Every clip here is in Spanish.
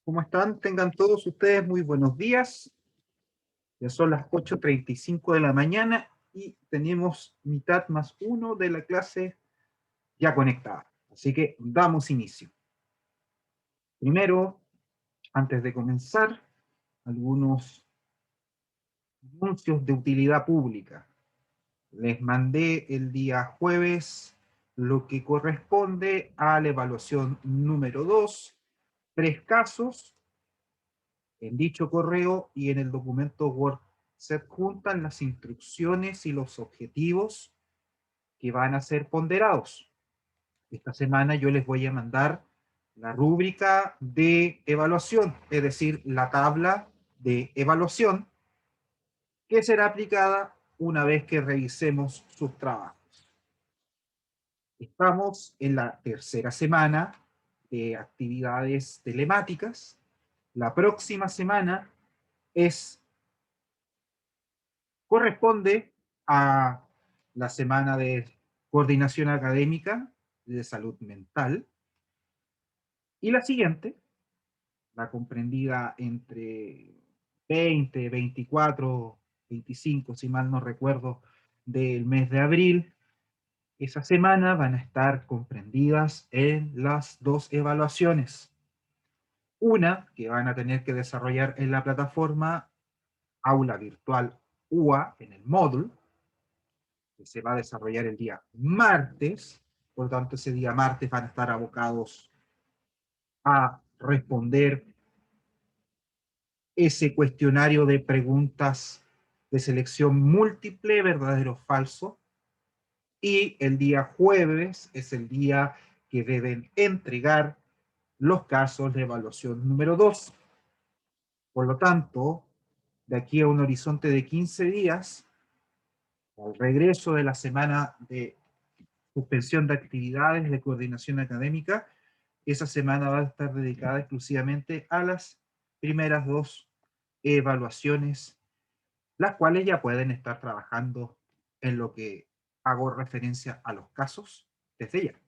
¿Cómo están? Tengan todos ustedes muy buenos días. Ya son las 8:35 de la mañana y tenemos mitad más uno de la clase ya conectada. Así que damos inicio. Primero, antes de comenzar, algunos anuncios de utilidad pública. Les mandé el día jueves lo que corresponde a la evaluación número 2, 3 casos. En dicho correo y en el documento Word se adjuntan las instrucciones y los objetivos que van a ser ponderados. Esta semana yo les voy a mandar la rúbrica de evaluación, es decir, la tabla de evaluación que será aplicada una vez que revisemos sus trabajos. Estamos en la tercera semana de actividades telemáticas. La próxima semana es corresponde a la semana de coordinación académica de salud mental y la siguiente, la comprendida entre 20, 24, 25, si mal no recuerdo, del mes de abril. Esa semana van a estar comprendidas en las dos evaluaciones. Una que van a tener que desarrollar en la plataforma Aula Virtual UA en el módulo, que se va a desarrollar el día martes. Por lo tanto, ese día martes van a estar abocados a responder ese cuestionario de preguntas de selección múltiple, verdadero o falso. Y el día jueves es el día que deben entregar los casos de evaluación número 2. Por lo tanto, de aquí a un horizonte de 15 días, al regreso de la semana de suspensión de actividades de coordinación académica, esa semana va a estar dedicada exclusivamente a las primeras dos evaluaciones, las cuales ya pueden estar trabajando en lo que hago referencia a los casos desde ya.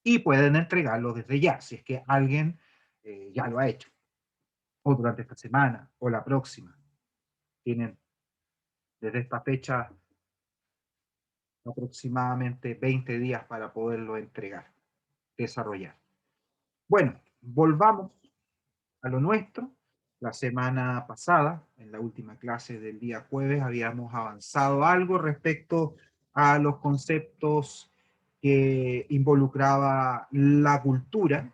Y pueden entregarlo desde ya, si es que alguien ya lo ha hecho, o durante esta semana, o la próxima. Tienen desde esta fecha aproximadamente 20 días para poderlo entregar, desarrollar. Bueno, volvamos a lo nuestro. La semana pasada, en la última clase del día jueves, habíamos avanzado algo respecto a los conceptos que involucraba la cultura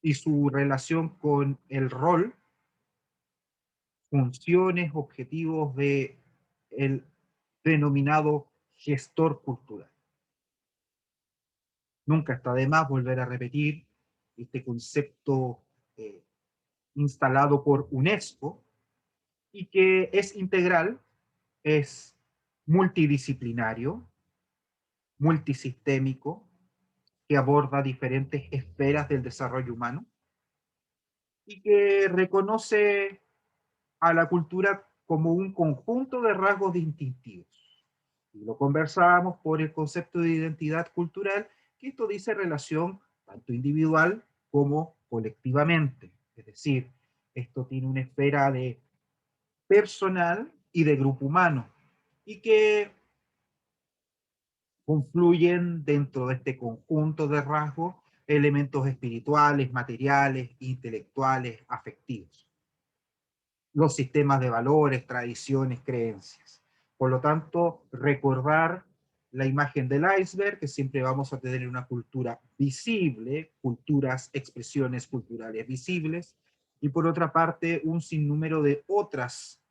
y su relación con el rol, funciones, objetivos de el denominado gestor cultural. Nunca está de más volver a repetir este concepto eh, instalado por UNESCO y que es integral, es multidisciplinario, multisistémico, que aborda diferentes esferas del desarrollo humano y que reconoce a la cultura como un conjunto de rasgos distintivos. Y lo conversábamos por el concepto de identidad cultural, que esto dice relación tanto individual como colectivamente. Es decir, esto tiene una esfera de personal y de grupo humano, y que confluyen dentro de este conjunto de rasgos elementos espirituales, materiales, intelectuales, afectivos. Los sistemas de valores, tradiciones, creencias. Por lo tanto, recordar la imagen del iceberg, que siempre vamos a tener una cultura visible, culturas, expresiones culturales visibles, y por otra parte, un sinnúmero de otras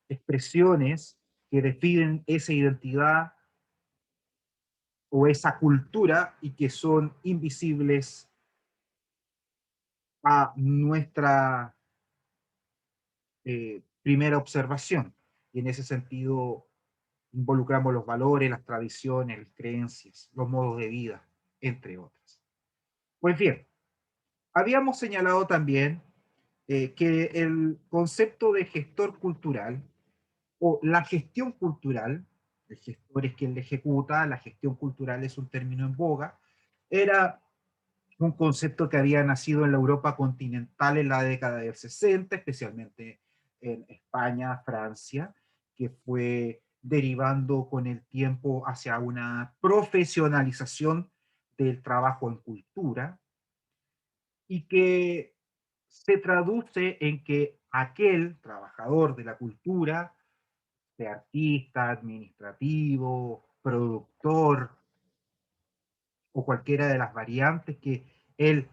expresiones que definen esa identidad o esa cultura y que son invisibles a nuestra primera observación. Y en ese sentido involucramos los valores, las tradiciones, las creencias, los modos de vida, entre otras. Pues bien, habíamos señalado también que el concepto de gestor cultural o la gestión cultural, el gestor es quien le ejecuta, la gestión cultural es un término en boga, era un concepto que había nacido en la Europa continental en la década del 60, especialmente en España, Francia, que fue derivando con el tiempo hacia una profesionalización del trabajo en cultura y que se traduce en que aquel trabajador de la cultura, de artista, administrativo, productor o cualquiera de las variantes que él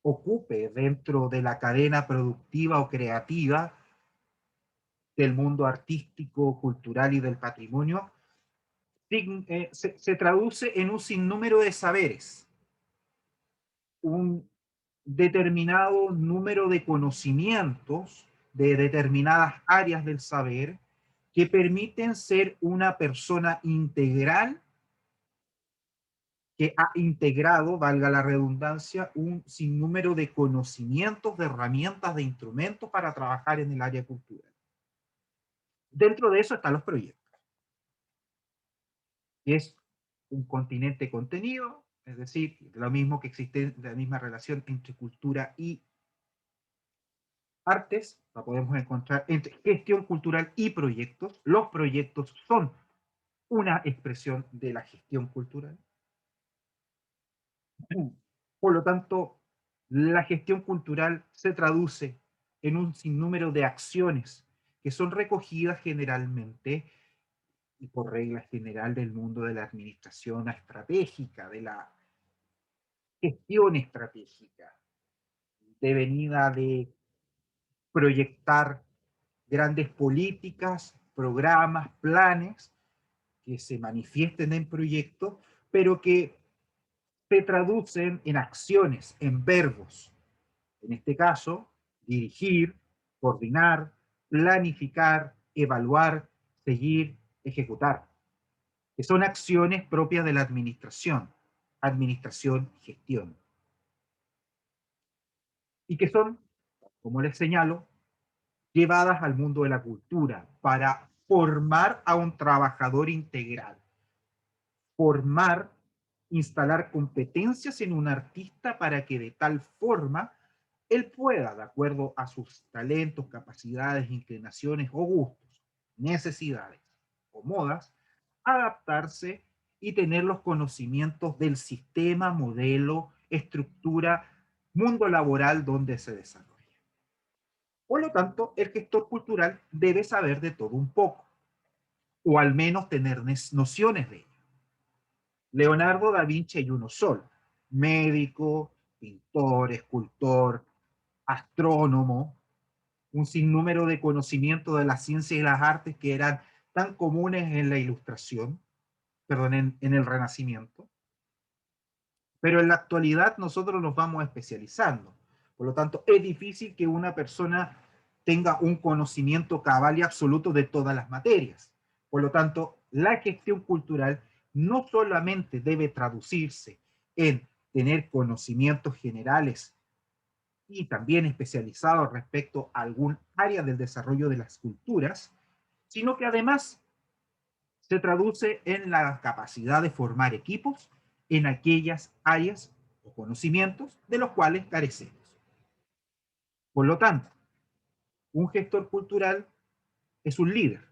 ocupe dentro de la cadena productiva o creativa del mundo artístico, cultural y del patrimonio, se traduce en un sinnúmero de saberes, un determinado número de conocimientos de determinadas áreas del saber que permiten ser una persona integral que ha integrado, valga la redundancia, un sinnúmero de conocimientos, de herramientas, de instrumentos para trabajar en el área cultural. Dentro de eso están los proyectos, que es un continente contenido, es decir, lo mismo que existe, la misma relación entre cultura y artes, la podemos encontrar entre gestión cultural y proyectos. Los proyectos son una expresión de la gestión cultural. Por lo tanto, la gestión cultural se traduce en un sinnúmero de acciones que son recogidas generalmente y por regla general del mundo de la administración estratégica, de la gestión estratégica, devenida de proyectar grandes políticas, programas, planes que se manifiesten en proyectos, pero que se traducen en acciones, en verbos. En este caso, dirigir, coordinar, planificar, evaluar, seguir, ejecutar, que son acciones propias de la administración, gestión, y que son, como les señalo, llevadas al mundo de la cultura para formar a un trabajador integral, formar, instalar competencias en un artista para que de tal forma él pueda, de acuerdo a sus talentos, capacidades, inclinaciones o gustos, necesidades o modas, adaptarse y tener los conocimientos del sistema, modelo, estructura, mundo laboral donde se desarrolla. Por lo tanto, el gestor cultural debe saber de todo un poco, o al menos tener nociones de ello. Leonardo da Vinci hay uno solo, médico, pintor, escultor, astrónomo, un sinnúmero de conocimientos de la ciencia y las artes que eran tan comunes en la ilustración, perdón, en el Renacimiento, pero en la actualidad nosotros nos vamos especializando. Por lo tanto, es difícil que una persona tenga un conocimiento cabal y absoluto de todas las materias. Por lo tanto, la gestión cultural no solamente debe traducirse en tener conocimientos generales y también especializados respecto a algún área del desarrollo de las culturas, sino que además se traduce en la capacidad de formar equipos en aquellas áreas o conocimientos de los cuales carecemos. Por lo tanto, un gestor cultural es un líder.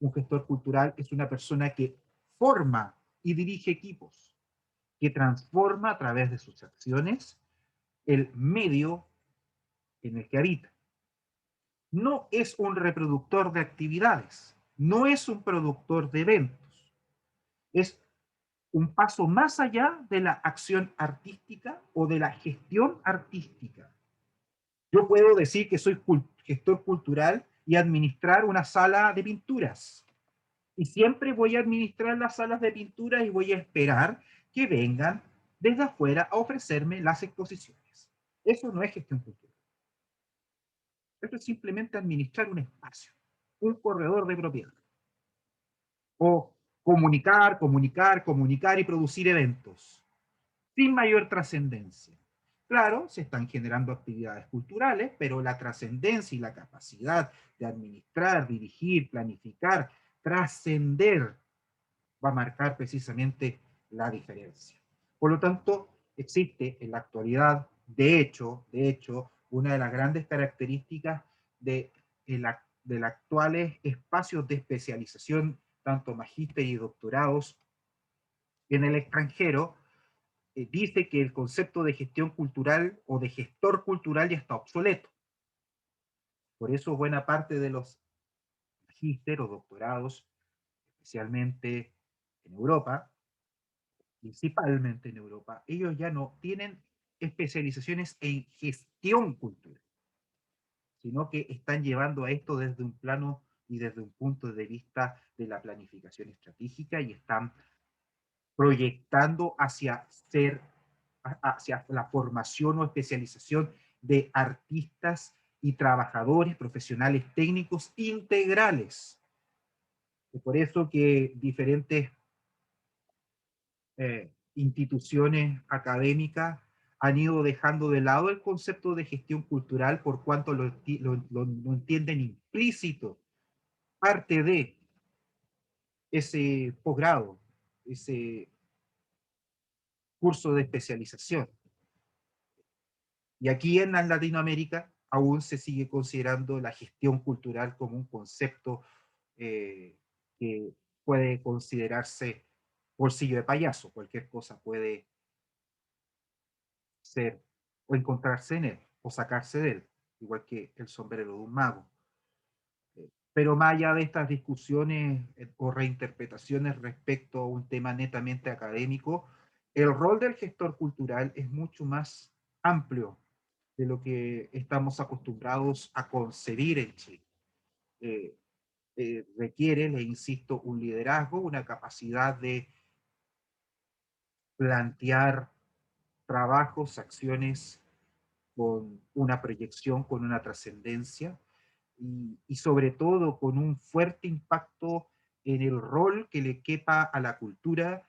Un gestor cultural es una persona que forma y dirige equipos, que transforma a través de sus acciones el medio en el que habita. No es un reproductor de actividades, no es un productor de eventos, es un paso más allá de la acción artística o de la gestión artística. Yo puedo decir que soy gestor cultural y administrar una sala de pinturas. Y siempre voy a administrar las salas de pinturas y voy a esperar que vengan desde afuera a ofrecerme las exposiciones. Eso no es gestión cultural. Eso es simplemente administrar un espacio, un corredor de propiedad. O comunicar y producir eventos sin mayor trascendencia. Claro, se están generando actividades culturales, pero la trascendencia y la capacidad de administrar, dirigir, planificar, trascender, va a marcar precisamente la diferencia. Por lo tanto, existe en la actualidad, de hecho, una de las grandes características de, de los actuales espacios de especialización, tanto magíster y doctorados en el extranjero, dice que el concepto de gestión cultural o de gestor cultural ya está obsoleto. Por eso buena parte de los magíster o doctorados, especialmente en Europa, principalmente en Europa, ellos ya no tienen especializaciones en gestión cultural, sino que están llevando a esto desde un plano y desde un punto de vista de la planificación estratégica y están proyectando hacia la formación o especialización de artistas y trabajadores profesionales técnicos integrales. Y por eso que diferentes instituciones académicas han ido dejando de lado el concepto de gestión cultural por cuanto lo entienden implícito, parte de ese posgrado, ese curso de especialización. Y aquí en Latinoamérica aún se sigue considerando la gestión cultural como un concepto que puede considerarse bolsillo de payaso, cualquier cosa puede ser o encontrarse en él o sacarse de él, igual que el sombrero de un mago. Pero más allá de estas discusiones o reinterpretaciones respecto a un tema netamente académico, el rol del gestor cultural es mucho más amplio de lo que estamos acostumbrados a concebir en Chile. Eh, Requiere, le insisto, un liderazgo, una capacidad de plantear trabajos, acciones con una proyección, con una trascendencia y sobre todo con un fuerte impacto en el rol que le quepa a la cultura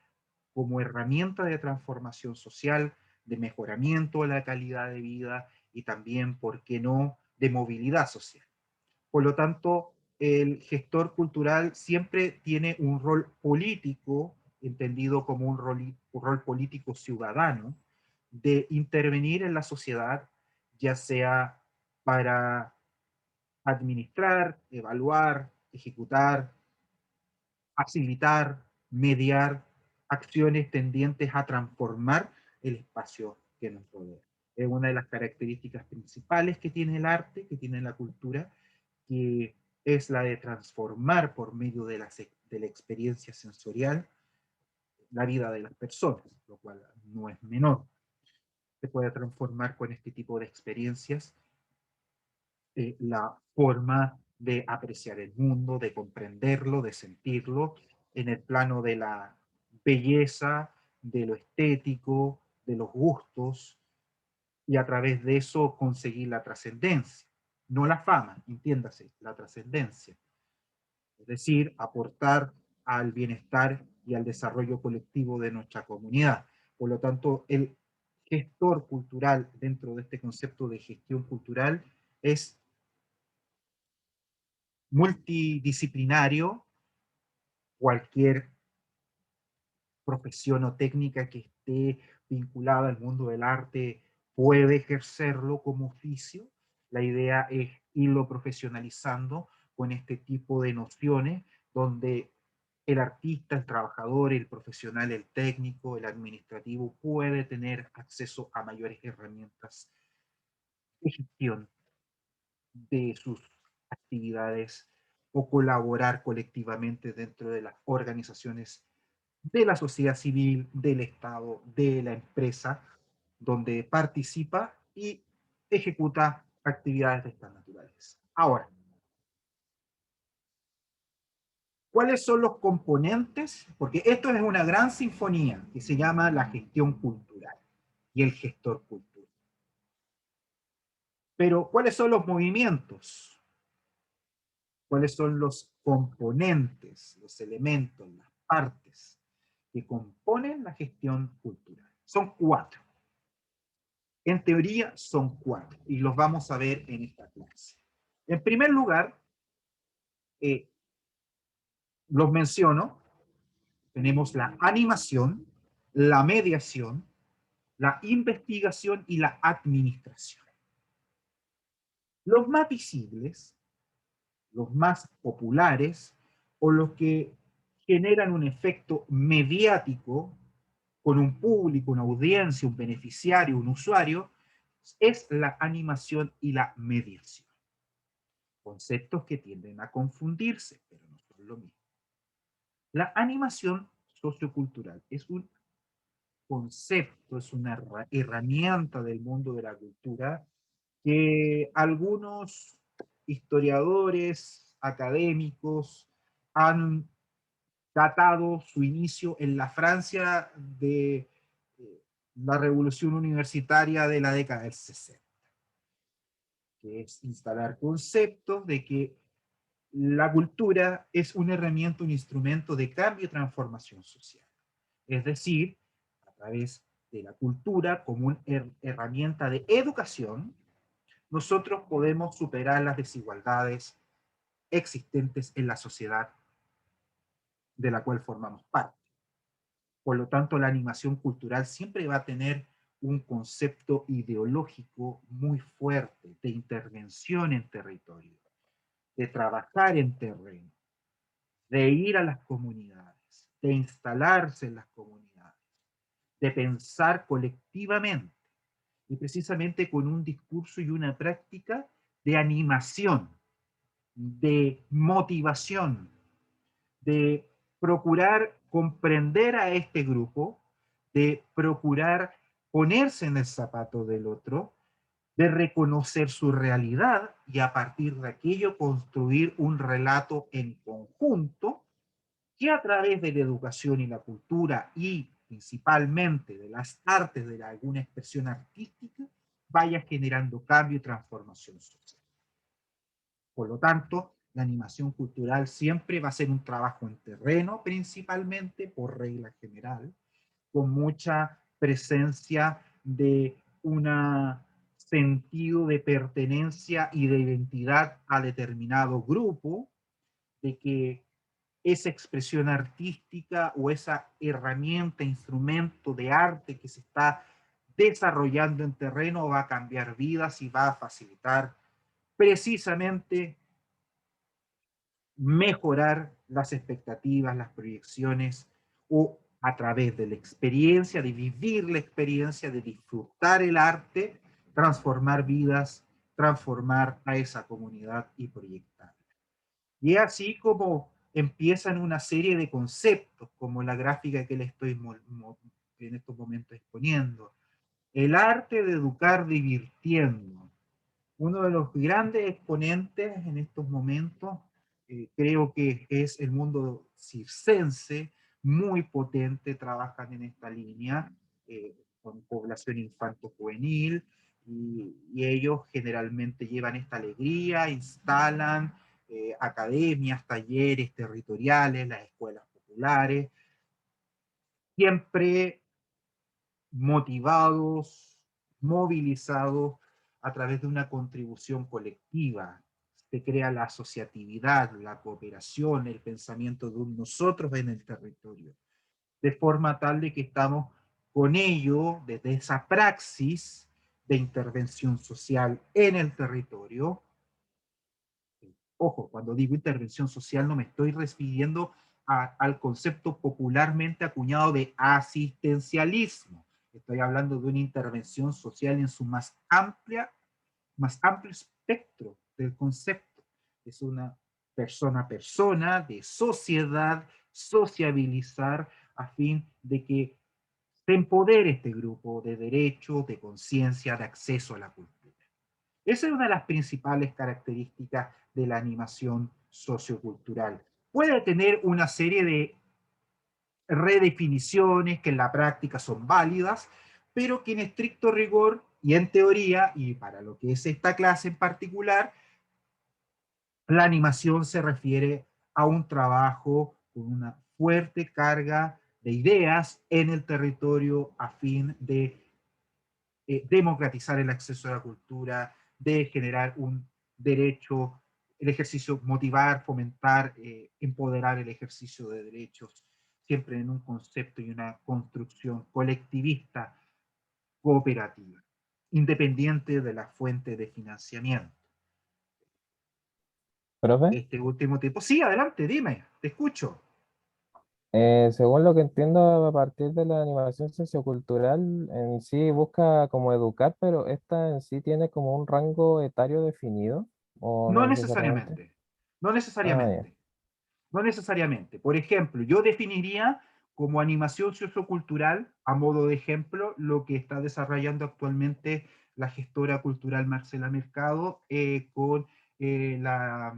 como herramienta de transformación social, de mejoramiento de la calidad de vida y también, ¿por qué no?, de movilidad social. Por lo tanto, el gestor cultural siempre tiene un rol político, entendido como un rol político ciudadano, de intervenir en la sociedad, ya sea para administrar, evaluar, ejecutar, facilitar, mediar acciones tendientes a transformar el espacio que nos rodea. Es una de las características principales que tiene el arte, que tiene la cultura, que es la de transformar por medio de la experiencia sensorial la vida de las personas, lo cual no es menor. Se puede transformar con este tipo de experiencias la forma de apreciar el mundo, de comprenderlo, de sentirlo, en el plano de la belleza, de lo estético, de los gustos, y a través de eso conseguir la trascendencia. No la fama, entiéndase, la trascendencia. Es decir, aportar al bienestar y al desarrollo colectivo de nuestra comunidad. Por lo tanto, el gestor cultural dentro de este concepto de gestión cultural es multidisciplinario, cualquier profesión o técnica que esté vinculada al mundo del arte puede ejercerlo como oficio. La idea es irlo profesionalizando con este tipo de nociones donde el artista, el trabajador, el profesional, el técnico, el administrativo puede tener acceso a mayores herramientas de gestión de sus actividades o colaborar colectivamente dentro de las organizaciones de la sociedad civil, del Estado, de la empresa, donde participa y ejecuta actividades de estas naturales. Ahora, ¿cuáles son los componentes? Porque esto es una gran sinfonía que se llama la gestión cultural y el gestor cultural. Pero, ¿cuáles son los movimientos? ¿Cuáles son los componentes, los elementos, las partes que componen la gestión cultural? Son cuatro. En teoría son cuatro y los vamos a ver en esta clase. En primer lugar, eh, los menciono, tenemos la animación, la mediación, la investigación y la administración. Los más visibles, los más populares o los que generan un efecto mediático con un público, una audiencia, un beneficiario, un usuario, es la animación y la mediación. Conceptos que tienden a confundirse, pero no son lo mismo. La animación sociocultural es un concepto, es una herramienta del mundo de la cultura que algunos historiadores, académicos, han datado su inicio en la Francia de la revolución universitaria de la década del 60, que es instalar conceptos de que la cultura es una herramienta, un instrumento de cambio y transformación social. Es decir, a través de la cultura como una herramienta de educación, nosotros podemos superar las desigualdades existentes en la sociedad de la cual formamos parte. Por lo tanto, la animación cultural siempre va a tener un concepto ideológico muy fuerte de intervención en territorio, de trabajar en terreno, de ir a las comunidades, de instalarse en las comunidades, de pensar colectivamente y precisamente con un discurso y una práctica de animación, de motivación, de procurar comprender a este grupo, de procurar ponerse en el zapato del otro, de reconocer su realidad y a partir de aquello construir un relato en conjunto que a través de la educación y la cultura y principalmente de las artes, de alguna expresión artística, vaya generando cambio y transformación social. Por lo tanto, la animación cultural siempre va a ser un trabajo en terreno, principalmente por regla general, con mucha presencia de un sentido de pertenencia y de identidad a determinado grupo, de que esa expresión artística o esa herramienta, instrumento de arte que se está desarrollando en terreno va a cambiar vidas y va a facilitar precisamente mejorar las expectativas, las proyecciones o a través de la experiencia, de vivir la experiencia, de disfrutar el arte, transformar vidas, transformar a esa comunidad y proyectar. Y es así como empiezan una serie de conceptos, como la gráfica que le estoy en estos momentos exponiendo. El arte de educar divirtiendo. Uno de los grandes exponentes en estos momentos, creo que es el mundo circense, muy potente, trabajan en esta línea, con población infanto-juvenil, y ellos generalmente llevan esta alegría, instalan academias, talleres territoriales, las escuelas populares, siempre motivados, movilizados a través de una contribución colectiva. Se crea la asociatividad, la cooperación, el pensamiento de un nosotros en el territorio, de forma tal de que estamos con ello desde esa praxis de intervención social en el territorio. Ojo, cuando digo intervención social no me estoy refiriendo al concepto popularmente acuñado de asistencialismo. Estoy hablando de una intervención social en su más amplio espectro del concepto. Es una persona a persona, de sociedad, sociabilizar a fin de que se empodere este grupo de derechos, de conciencia, de acceso a la cultura. Esa es una de las principales características de la animación sociocultural. Puede tener una serie de redefiniciones que en la práctica son válidas, pero que en estricto rigor y en teoría, y para lo que es esta clase en particular, la animación se refiere a un trabajo con una fuerte carga de ideas en el territorio a fin de democratizar el acceso a la cultura, de generar un derecho, el ejercicio, motivar, fomentar, empoderar el ejercicio de derechos, siempre en un concepto y una construcción colectivista cooperativa, independiente de la fuente de financiamiento. Profe, Este último tipo. Sí, adelante, dime, te escucho. según lo que entiendo, a partir de la animación sociocultural, en sí busca como educar, pero esta en sí tiene como un rango etario definido, o No no necesariamente. necesariamente, no Ah, ya. necesariamente, no necesariamente. Por ejemplo, yo definiría como animación sociocultural, a modo de ejemplo, lo que está desarrollando actualmente la gestora cultural Marcela Mercado con la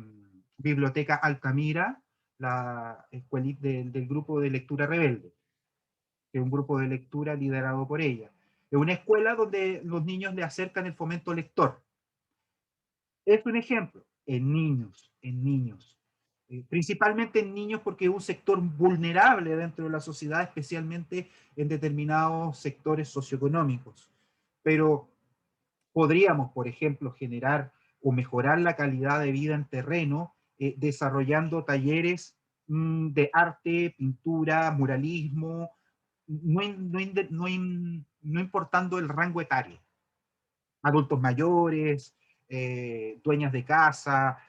Biblioteca Altamira, la escuelita del grupo de lectura rebelde, que es un grupo de lectura liderado por ella. Es una escuela donde los niños le acercan el fomento lector. Es un ejemplo en niños, principalmente en niños porque es un sector vulnerable dentro de la sociedad, especialmente en determinados sectores socioeconómicos. Pero podríamos, por ejemplo, generar o mejorar la calidad de vida en terreno desarrollando talleres de arte, pintura, muralismo, no importando el rango etario, adultos mayores, dueñas de casa,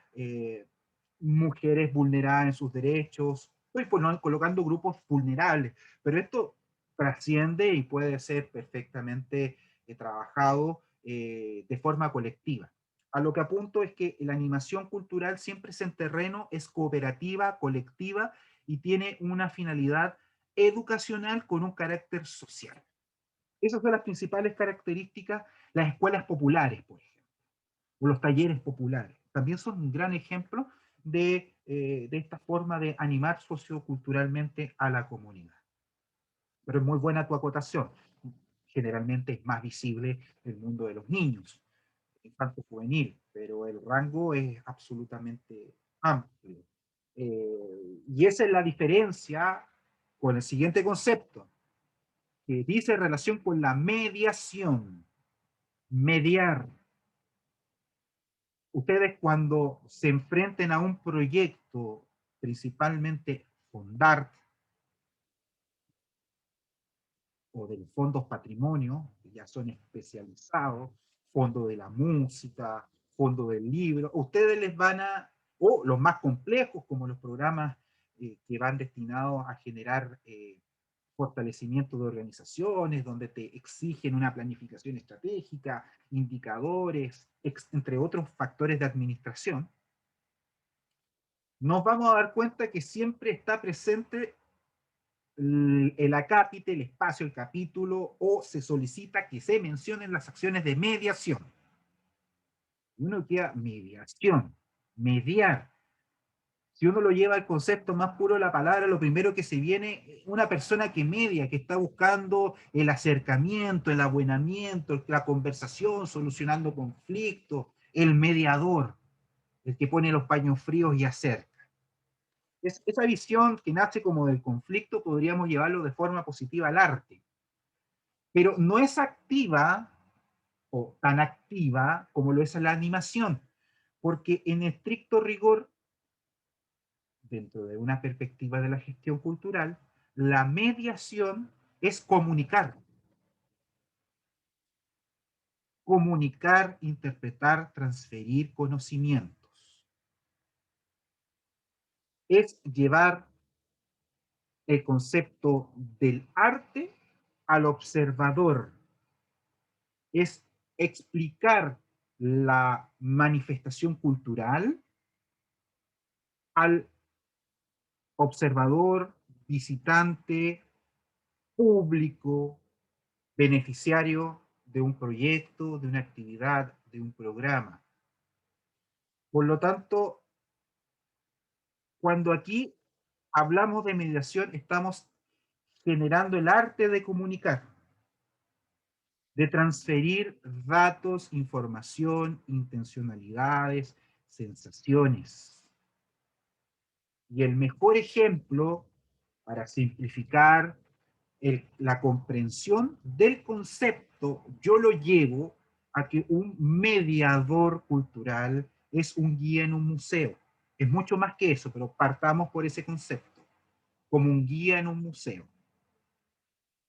mujeres vulneradas en sus derechos. Estoy colocando grupos vulnerables, pero esto trasciende y puede ser perfectamente trabajado de forma colectiva. A lo que apunto es que la animación cultural siempre es en terreno, es cooperativa, colectiva y tiene una finalidad educacional con un carácter social. Esas son las principales características. Las escuelas populares, por ejemplo, o los talleres populares, también son un gran ejemplo de esta forma de animar socioculturalmente a la comunidad. Pero es muy buena tu acotación. Generalmente es más visible el mundo de los niños, infanto juvenil, pero el rango es absolutamente amplio. Y esa es la diferencia con el siguiente concepto, que dice relación con la mediación. Mediar. Ustedes cuando se enfrenten a un proyecto, principalmente Fondart o de los fondos patrimonio, que ya son especializados, fondo de la música, fondo del libro, ustedes les van a, o los más complejos como los programas que van destinados a generar fortalecimiento de organizaciones, donde te exigen una planificación estratégica, indicadores, entre otros factores de administración, nos vamos a dar cuenta que siempre está presente el acápite, el espacio, el capítulo, o se solicita que se mencionen las acciones de mediación. Uno queda mediación, mediar. Si uno lo lleva al concepto más puro de la palabra, lo primero que se viene, una persona que media, que está buscando el acercamiento, el abuenamiento, la conversación, solucionando conflictos, el mediador, el que pone los paños fríos y acerca. Esa visión que nace como del conflicto podríamos llevarlo de forma positiva al arte, pero no es activa o tan activa como lo es la animación, porque en estricto rigor, dentro de una perspectiva de la gestión cultural, la mediación es comunicar, interpretar, transferir conocimientos. Es llevar el concepto del arte al observador, es explicar la manifestación cultural al observador, visitante, público, beneficiario de un proyecto, de una actividad, de un programa. Por lo tanto, cuando aquí hablamos de mediación, estamos generando el arte de comunicar, de transferir datos, información, intencionalidades, sensaciones. Y el mejor ejemplo para simplificar la comprensión del concepto, yo lo llevo a que un mediador cultural es un guía en un museo. Es mucho más que eso, pero partamos por ese concepto, como un guía en un museo,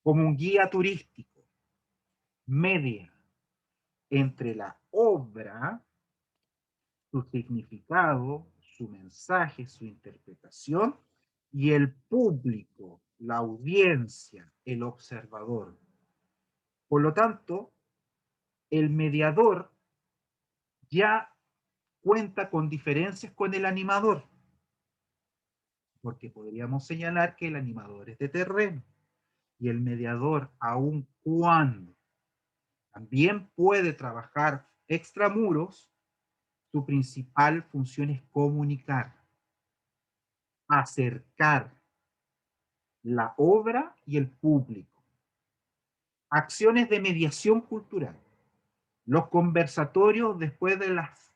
como un guía turístico. media entre la obra, su significado, su mensaje, su interpretación, y el público, la audiencia, el observador. Por lo tanto, el mediador ya cuenta con diferencias con el animador, porque podríamos señalar que el animador es de terreno y el mediador, aun cuando también puede trabajar extramuros, su principal función es comunicar, acercar la obra y el público. Acciones de mediación cultural. Los conversatorios después de las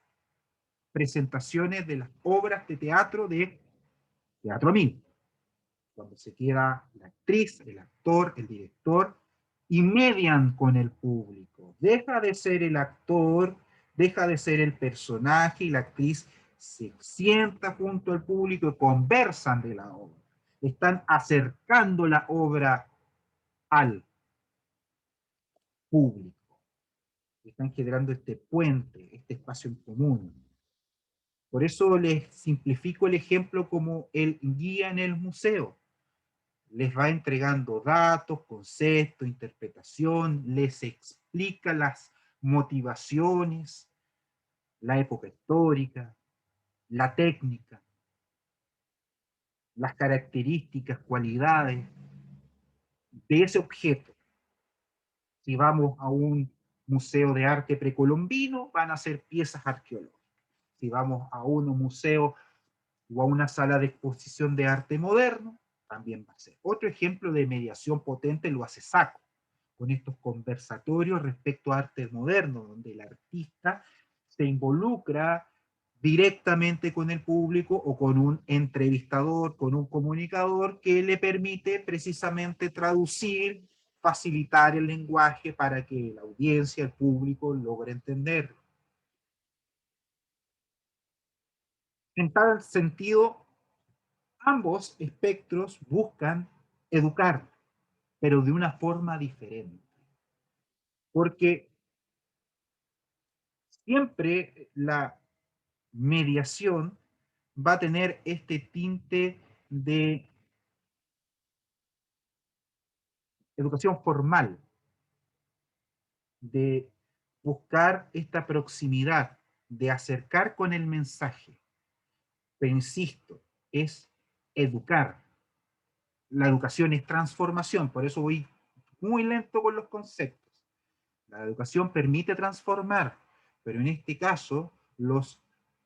presentaciones de las obras de teatro mismo, cuando se queda la actriz, el actor, el director, y median con el público. Deja de ser el actor, deja de ser el personaje y la actriz se sienta junto al público y conversan de la obra. Están acercando la obra al público. Están generando este puente, este espacio en común. Por eso les simplifico el ejemplo como el guía en el museo. Les va entregando datos, conceptos, interpretación, les explica las motivaciones, la época histórica, la técnica, las características, cualidades de ese objeto. Si vamos a un museo de arte precolombino, van a ser piezas arqueológicas. Si vamos a un museo o a una sala de exposición de arte moderno, también va a ser. Otro ejemplo de mediación potente lo hace Sacco, con estos conversatorios respecto a arte moderno, donde el artista se involucra directamente con el público o con un entrevistador, con un comunicador que le permite precisamente traducir, facilitar el lenguaje para que la audiencia, el público logre entenderlo. En tal sentido, ambos espectros buscan educar, pero de una forma diferente. Porque siempre la mediación va a tener este tinte de educación formal, de buscar esta proximidad, de acercar con el mensaje. Pero insisto, es educar. La educación es transformación, por eso voy muy lento con los conceptos. La educación permite transformar, pero en este caso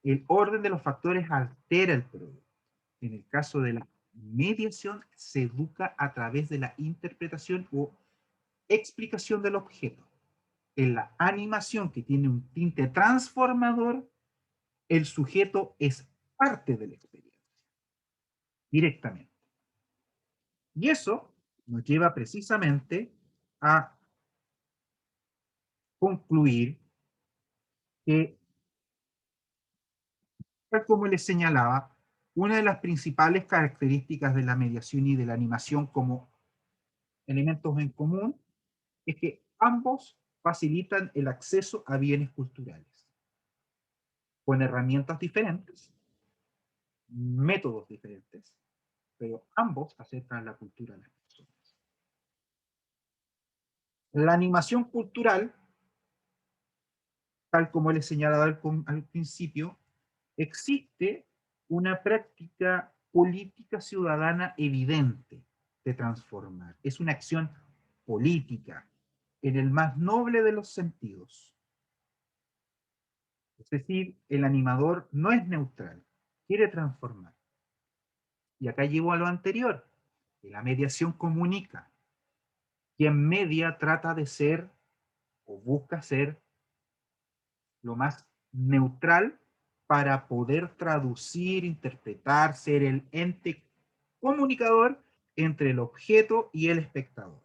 el orden de los factores altera el producto. En el caso de la mediación, se educa a través de la interpretación o explicación del objeto. En la animación, que tiene un tinte transformador, el sujeto es parte de la experiencia, directamente. Y eso nos lleva precisamente a concluir que, tal como les señalaba, una de las principales características de la mediación y de la animación como elementos en común es que ambos facilitan el acceso a bienes culturales con herramientas diferentes, métodos diferentes, pero ambos acercan la cultura a las personas. La animación cultural, tal como les señalaba al principio, existe una práctica política ciudadana evidente de transformar. Es una acción política en el más noble de los sentidos. Es decir, el animador no es neutral, quiere transformar. Y acá llevo a lo anterior, que la mediación comunica. Quien media trata de ser o busca ser lo más neutral para poder traducir, interpretar, ser el ente comunicador entre el objeto y el espectador.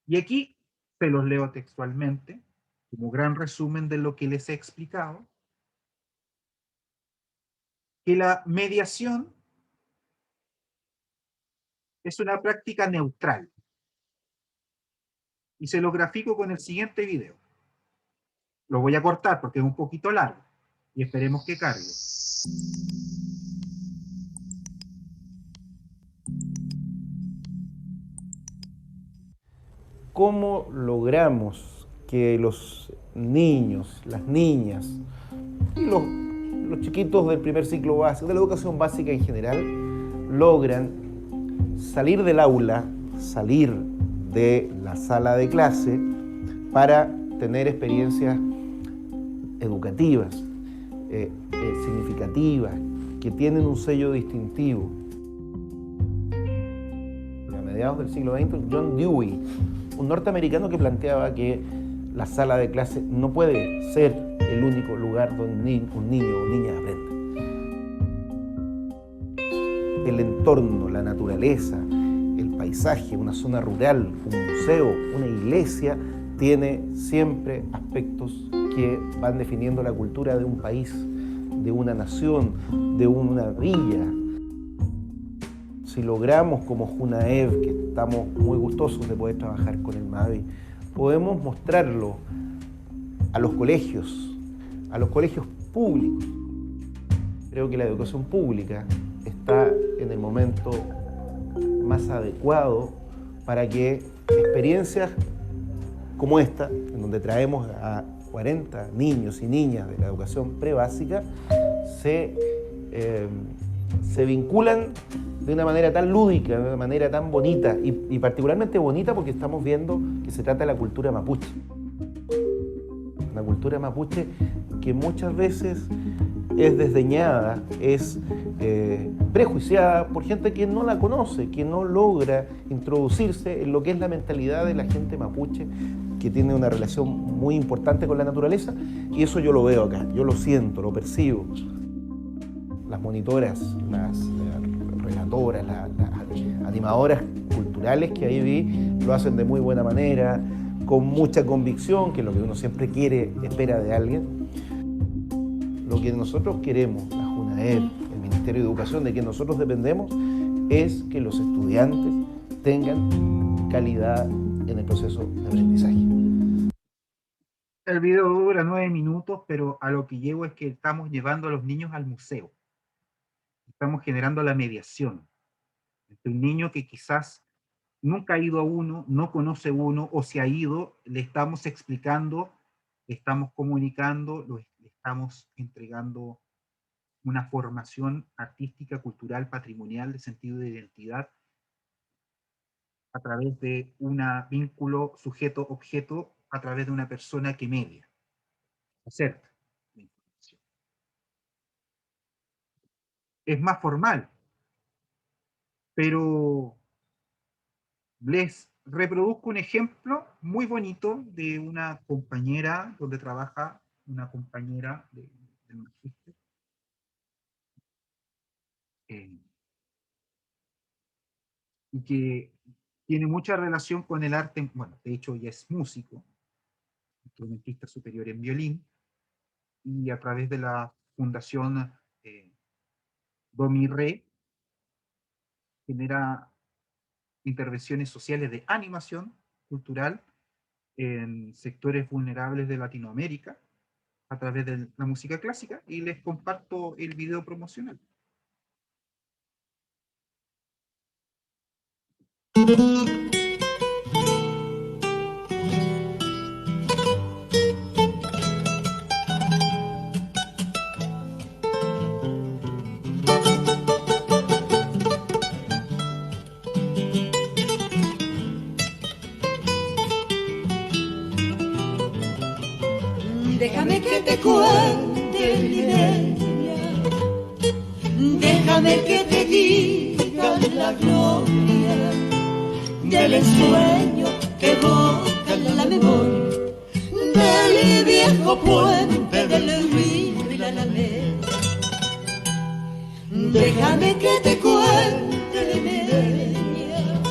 Y aquí se los leo textualmente, como gran resumen de lo que les he explicado, que la mediación es una práctica neutral, Y se lo grafico con el siguiente video. Lo voy a cortar porque es un poquito largo y esperemos que cargue. ¿Cómo logramos que los niños, las niñas y los chiquitos del primer ciclo básico, de la educación básica en general, logran salir del aula, salir de la sala de clase para tener experiencias educativas, significativas, que tienen un sello distintivo? A mediados del siglo XX, John Dewey, un norteamericano que planteaba que la sala de clase no puede ser el único lugar donde un niño o niña aprenda. El entorno, la naturaleza, el paisaje, una zona rural, un museo, una iglesia, tiene siempre aspectos que van definiendo la cultura de un país, de una nación, de una villa. Si logramos como Junaev, que estamos muy gustosos de poder trabajar con el MAVI, podemos mostrarlo a los colegios públicos. Creo que la educación pública está en el momento más adecuado para que experiencias como esta, en donde traemos a 40 niños y niñas de la educación prebásica, se vinculan de una manera tan lúdica, de una manera tan bonita, y particularmente bonita porque estamos viendo que se trata de la cultura mapuche. Una cultura mapuche que muchas veces es desdeñada, es prejuiciada por gente que no la conoce, que no logra introducirse en lo que es la mentalidad de la gente mapuche, que tiene una relación muy importante con la naturaleza, y eso yo lo veo acá, yo lo siento, lo percibo. Las monitoras, las relatoras, las animadoras culturales que ahí vi, lo hacen de muy buena manera, con mucha convicción, que es lo que uno siempre quiere, espera de alguien. Lo que nosotros queremos, la Junaed, el Ministerio de Educación, de quien nosotros dependemos, es que los estudiantes tengan calidad en el proceso de aprendizaje. El video dura 9 minutos, pero a lo que llego es que estamos llevando a los niños al museo. Estamos generando la mediación entre un niño que quizás nunca ha ido a uno, no conoce uno, o si ha ido, le estamos explicando, le estamos comunicando, le estamos entregando una formación artística, cultural, patrimonial, de sentido de identidad, a través de un vínculo sujeto-objeto, a través de una persona que media, acerca la información. Es más formal, pero les reproduzco un ejemplo muy bonito de una compañera donde trabaja una compañera del magíster, y que tiene mucha relación con el arte. Bueno, de hecho ella es músico, instrumentista superior en violín, y a través de la fundación Domi-Re genera intervenciones sociales de animación cultural en sectores vulnerables de Latinoamérica a través de la música clásica, y les comparto el video promocional. Déjame que te cuente mi niña, déjame que te diga la gloria del ensueño que evoca en la memoria del viejo puente del río y la alameda. Déjame que te cuente mi niña,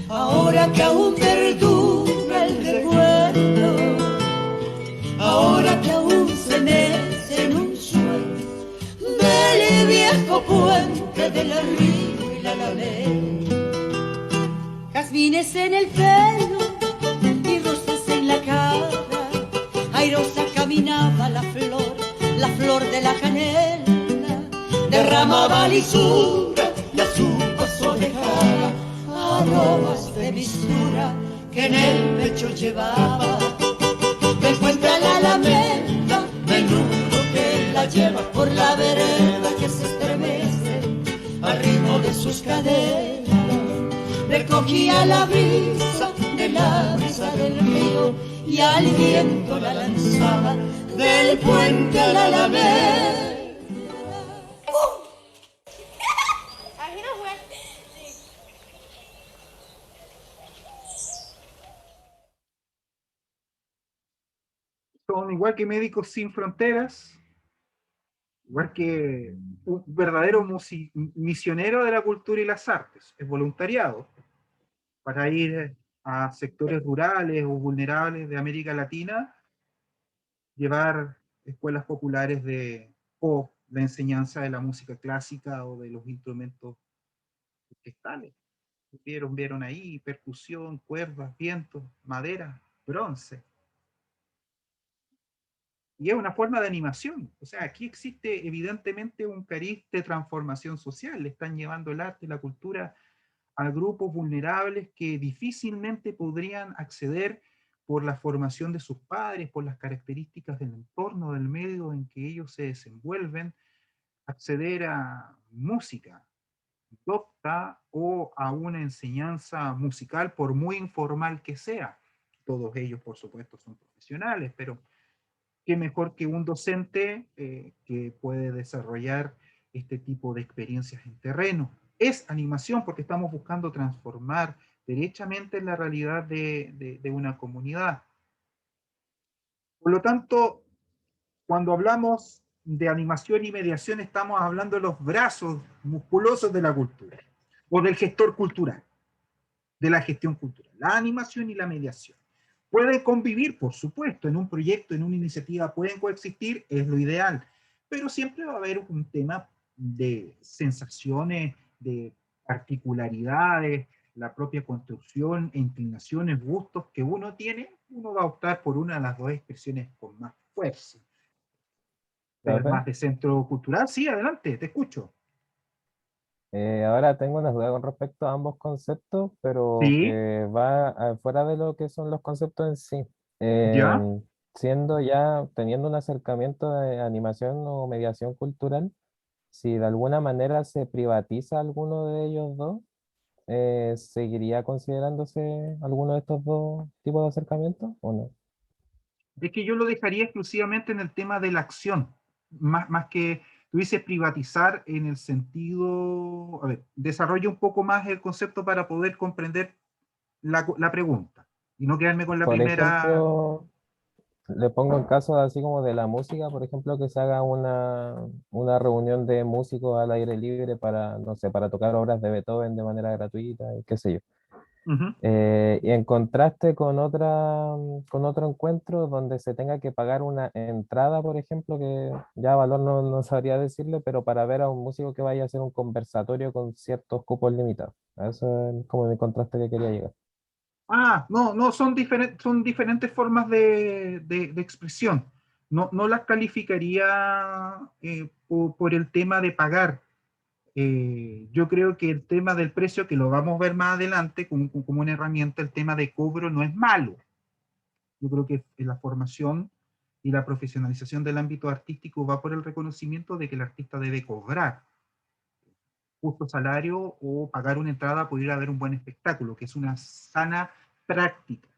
ahora que aún perdura el recuerdo, ahora que aún se mece en un sueño del viejo puente del río y la alameda. Jazmines en el pelo airosa caminaba la flor de la canela, derramaba lisura y a su paso dejaba aromas de mistura que en el pecho llevaba. Me encuentra la alameda, menudo que la lleva por la vereda que se estremece al ritmo de sus caderas. Recogía la brisa del río y al viento la lanzaba del puente a la alameda. Son igual que Médicos Sin Fronteras, igual que un verdadero misionero de la cultura y las artes, es voluntariado para ir a sectores rurales o vulnerables de América Latina, llevar escuelas populares o la enseñanza de la música clásica o de los instrumentos orquestales. Vieron ahí percusión, cuerdas, vientos, madera, bronce. Y es una forma de animación. O sea, aquí existe evidentemente un cariz de transformación social. Le están llevando el arte y la cultura a grupos vulnerables que difícilmente podrían acceder por la formación de sus padres, por las características del entorno, del medio en que ellos se desenvuelven, acceder a música docta o a una enseñanza musical, por muy informal que sea. Todos ellos, por supuesto, son profesionales, pero qué mejor que un docente que puede desarrollar este tipo de experiencias en terreno. Es animación porque estamos buscando transformar derechamente la realidad de una comunidad. Por lo tanto, cuando hablamos de animación y mediación, estamos hablando de los brazos musculosos de la cultura, o del gestor cultural, de la gestión cultural, la animación y la mediación. Pueden convivir, por supuesto, en un proyecto, en una iniciativa, pueden coexistir, es lo ideal, pero siempre va a haber un tema de sensaciones, de particularidades, la propia construcción, inclinaciones, gustos que uno tiene, uno va a optar por una de las dos expresiones con más fuerza. Pero ¿Profe? más de centro cultural, sí, adelante, te escucho. Ahora tengo una duda con respecto a ambos conceptos, pero Sí, que va fuera de lo que son los conceptos en sí. ya. Siendo ya, teniendo un acercamiento de animación o mediación cultural, si de alguna manera se privatiza alguno de ellos dos, ¿seguiría considerándose alguno de estos dos tipos de acercamientos o no? Es que yo lo dejaría exclusivamente en el tema de la acción, más que tú dices privatizar en el sentido, a ver, desarrolla un poco más el concepto para poder comprender la pregunta y no quedarme con la Por primera. ejemplo, le pongo en caso así como de la música, por ejemplo, que se haga una reunión de músicos al aire libre para, no sé, para tocar obras de Beethoven de manera gratuita, y qué sé yo. Ujú. Y en contraste con con otro encuentro donde se tenga que pagar una entrada, por ejemplo, que ya valor no sabría decirle, pero para ver a un músico que vaya a hacer un conversatorio con ciertos cupos limitados. A eso es como mi contraste que quería llegar. No, son diferentes formas de expresión. No las calificaría por el tema de pagar. Yo creo que el tema del precio, que lo vamos a ver más adelante como una herramienta, el tema de cobro no es malo. Yo creo que la formación y la profesionalización del ámbito artístico va por el reconocimiento de que el artista debe cobrar justo salario o pagar una entrada por ir a ver un buen espectáculo, que es una sana práctica.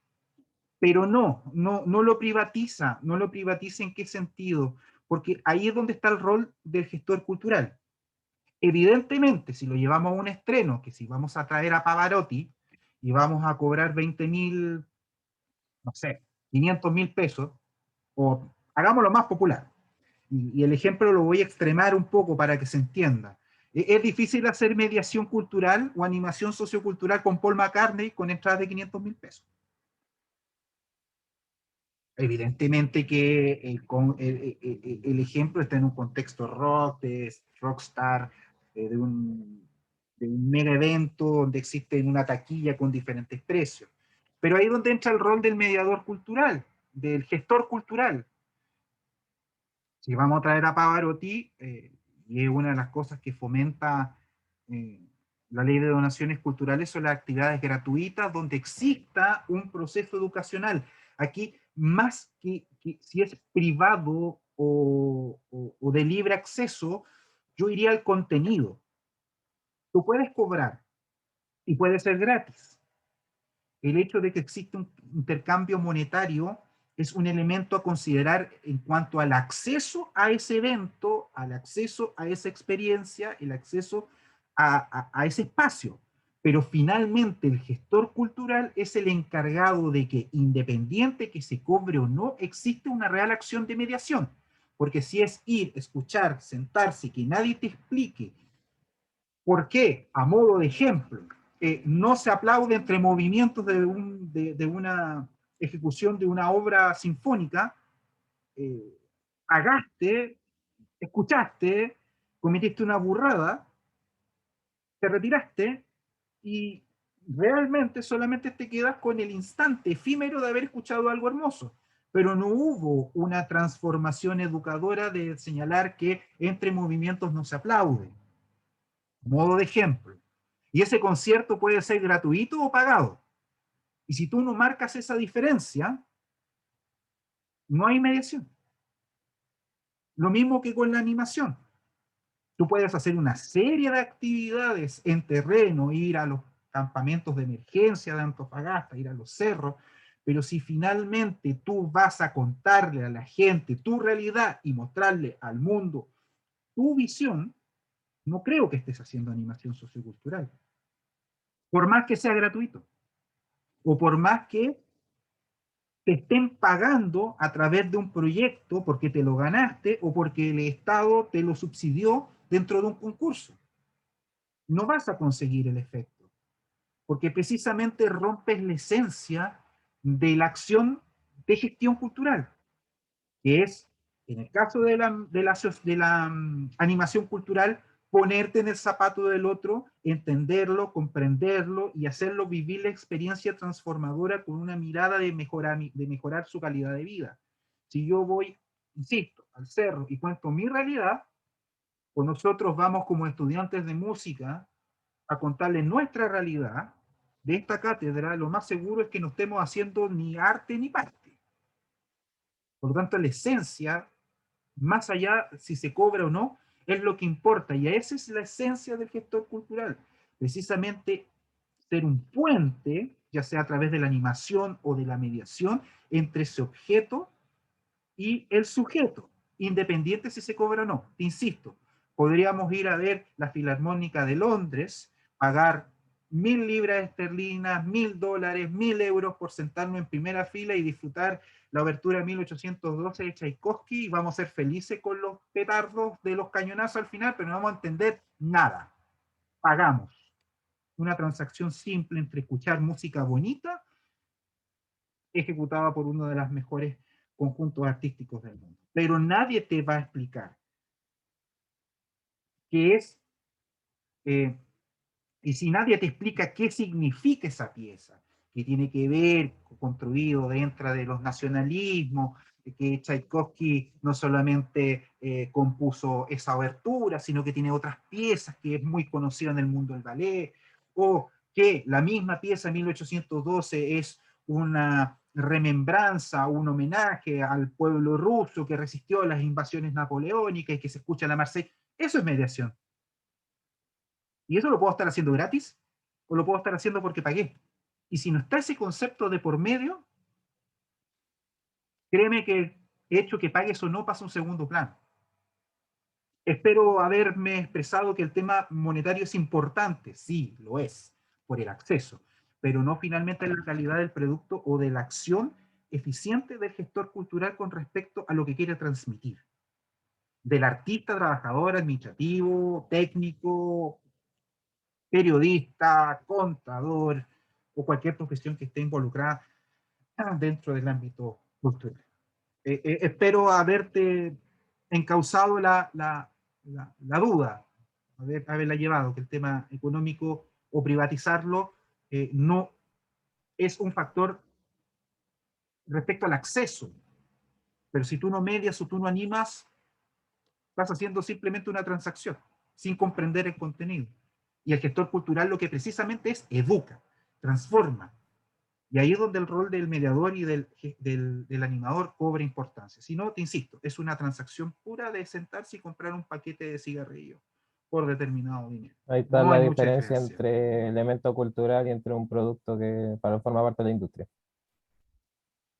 Pero no lo privatiza ¿en qué sentido? Porque ahí es donde está el rol del gestor cultural. Evidentemente, si lo llevamos a un estreno, que si vamos a traer a Pavarotti y vamos a cobrar 20.000, no sé, 500.000 pesos, o hagámoslo más popular. Y el ejemplo lo voy a extremar un poco para que se entienda. Es difícil hacer mediación cultural o animación sociocultural con Paul McCartney con entradas de 500.000 pesos. Evidentemente que el ejemplo está en un contexto rock, de rockstar, de un mega evento donde existe una taquilla con diferentes precios. Pero ahí es donde entra el rol del mediador cultural. del gestor cultural. Si vamos a traer a Pavarotti, y es una de las cosas que fomenta la ley de donaciones culturales, son las actividades gratuitas donde exista un proceso educacional. Aquí, más que si es privado o de libre acceso, yo iría al contenido. Tú puedes cobrar y puede ser gratis. El hecho de que existe un intercambio monetario es un elemento a considerar en cuanto al acceso a ese evento, al acceso a esa experiencia, el acceso a ese espacio. Pero finalmente el gestor cultural es el encargado de que, independiente que se cobre o no, existe una real acción de mediación. Porque si es ir, escuchar, sentarse, que nadie te explique por qué, a modo de ejemplo, no se aplaude entre movimientos de una ejecución de una obra sinfónica, pagaste, escuchaste, cometiste una burrada, te retiraste y realmente solamente te quedas con el instante efímero de haber escuchado algo hermoso. Pero no hubo una transformación educadora de señalar que entre movimientos no se aplaude. Modo de ejemplo. Y ese concierto puede ser gratuito o pagado. Y si tú no marcas esa diferencia, no hay mediación. Lo mismo que con la animación. Tú puedes hacer una serie de actividades en terreno, ir a los campamentos de emergencia de Antofagasta, ir a los cerros, pero si finalmente tú vas a contarle a la gente tu realidad y mostrarle al mundo tu visión, no creo que estés haciendo animación sociocultural. Por más que sea gratuito, o por más que te estén pagando a través de un proyecto porque te lo ganaste o porque el Estado te lo subsidió dentro de un concurso. No vas a conseguir el efecto, porque precisamente rompes la esencia de la acción de gestión cultural, que es, en el caso de la animación cultural, ponerte en el zapato del otro, entenderlo, comprenderlo y hacerlo vivir la experiencia transformadora con una mirada de mejorar su calidad de vida. Si yo voy, insisto, al cerro y cuento mi realidad, pues nosotros vamos como estudiantes de música a contarles nuestra realidad de esta cátedra, lo más seguro es que no estemos haciendo ni arte ni parte. Por lo tanto, la esencia, más allá si se cobra o no, es lo que importa. Y esa es la esencia del gestor cultural. Precisamente ser un puente, ya sea a través de la animación o de la mediación, entre ese objeto y el sujeto, independiente si se cobra o no. Te insisto, podríamos ir a ver la Filarmónica de Londres, pagar 1.000 libras esterlinas, $1.000, 1.000 euros por sentarnos en primera fila y disfrutar la obertura de 1812 de Tchaikovsky y vamos a ser felices con los petardos de los cañonazos al final, pero no vamos a entender nada. Pagamos. Una transacción simple entre escuchar música bonita ejecutada por uno de los mejores conjuntos artísticos del mundo. Pero nadie te va a explicar qué es, y si nadie te explica qué significa esa pieza, que tiene que ver, construido dentro de los nacionalismos, que Tchaikovsky no solamente compuso esa obertura, sino que tiene otras piezas que es muy conocida en el mundo del ballet, o que la misma pieza 1812 es una remembranza, un homenaje al pueblo ruso que resistió a las invasiones napoleónicas y que se escucha en la Marsella. Eso es mediación. Y eso lo puedo estar haciendo gratis o lo puedo estar haciendo porque pagué. Y si no está ese concepto de por medio, créeme que el hecho que pagues o no pasa a un segundo plano. Espero haberme expresado que el tema monetario es importante. Sí, lo es, por el acceso, pero no finalmente en la calidad del producto o de la acción eficiente del gestor cultural con respecto a lo que quiere transmitir. Del artista, trabajador, administrativo, técnico, periodista, contador o cualquier profesión que esté involucrada dentro del ámbito cultural. Espero haberte encauzado la duda, haberla llevado, que el tema económico o privatizarlo no es un factor respecto al acceso. Pero si tú no medias o tú no animas, estás haciendo simplemente una transacción, sin comprender el contenido. Y el gestor cultural lo que precisamente es educa, transforma. Y ahí es donde el rol del mediador y del animador cobra importancia. Si no, te insisto, es una transacción pura de sentarse y comprar un paquete de cigarrillos por determinado dinero. Ahí está No la hay mucha diferencia diferencia. entre elemento cultural y entre un producto que para formar parte de la industria.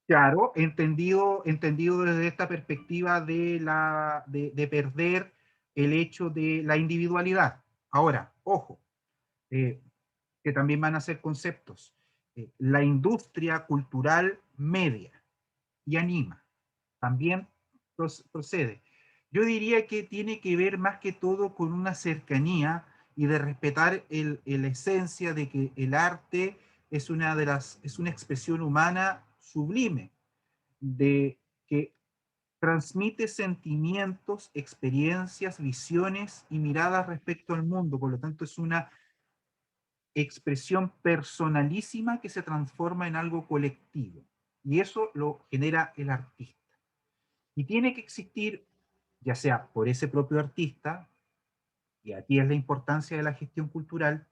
Claro, entendido desde esta perspectiva de perder el hecho de la individualidad. Ahora, ojo, que también van a ser conceptos. La industria cultural media y anima también procede. Yo diría que tiene que ver más que todo con una cercanía y de respetar la esencia de que el arte es es una expresión humana sublime, de que transmite sentimientos, experiencias, visiones y miradas respecto al mundo. Por lo tanto, es una expresión personalísima que se transforma en algo colectivo. Y eso lo genera el artista. Y tiene que existir, ya sea por ese propio artista, y aquí es la importancia de la gestión cultural,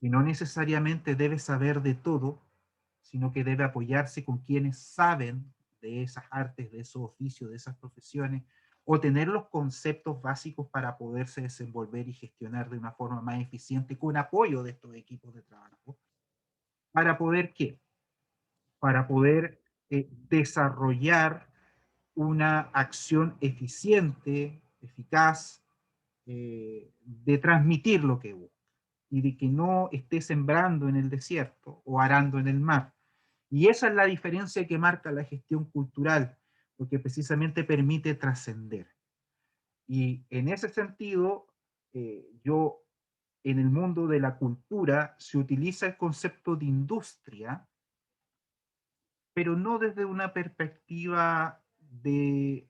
que no necesariamente debe saber de todo, sino que debe apoyarse con quienes saben de esas artes, de esos oficios, de esas profesiones, o tener los conceptos básicos para poderse desenvolver y gestionar de una forma más eficiente con apoyo de estos equipos de trabajo. ¿Para poder qué? Para poder desarrollar una acción eficiente, eficaz, de transmitir lo que busca y de que no esté sembrando en el desierto o arando en el mar. Y esa es la diferencia que marca la gestión cultural, porque precisamente permite trascender. Y en ese sentido, yo en el mundo de la cultura se utiliza el concepto de industria, pero no desde una perspectiva de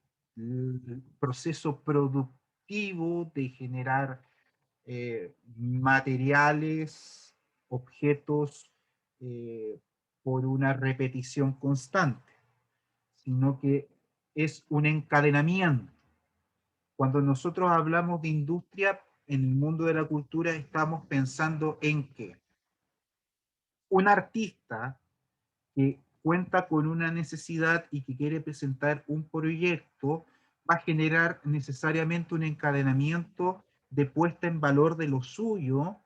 proceso productivo, de generar materiales, objetos por una repetición constante, sino que es un encadenamiento. Cuando nosotros hablamos de industria en el mundo de la cultura, estamos pensando en que un artista que cuenta con una necesidad y que quiere presentar un proyecto va a generar necesariamente un encadenamiento de puesta en valor de lo suyo,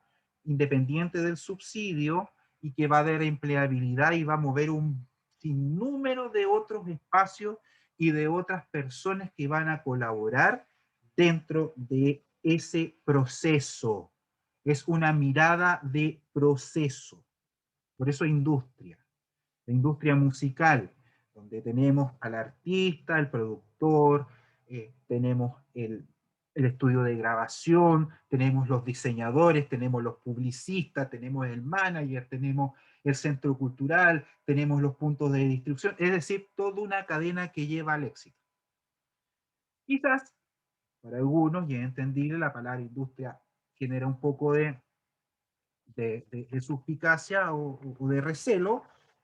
independiente del subsidio, y que va a dar empleabilidad y va a mover un sinnúmero de otros espacios y de otras personas que van a colaborar dentro de ese proceso. Es una mirada de proceso. Por eso industria. La industria musical, donde tenemos al artista, al productor, tenemos el estudio de grabación, tenemos los diseñadores, tenemos los publicistas, tenemos el manager, tenemos el centro cultural, tenemos los puntos de distribución, es decir, toda una cadena que lleva al éxito. Quizás, para algunos, y es entendible, la palabra industria genera un poco de suspicacia o de recelo,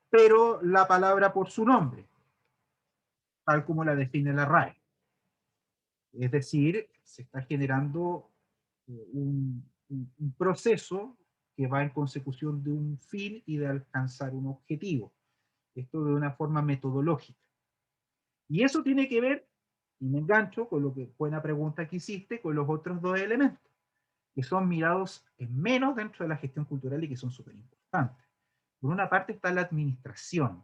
pero la palabra por su nombre, tal como la define la RAE. Es decir, se está generando un proceso que va en consecución de un fin y de alcanzar un objetivo. Esto de una forma metodológica. Y eso tiene que ver, y me engancho con lo que fue una pregunta que hiciste, con los otros dos elementos, que son mirados en menos dentro de la gestión cultural y que son súper importantes. Por una parte está la administración.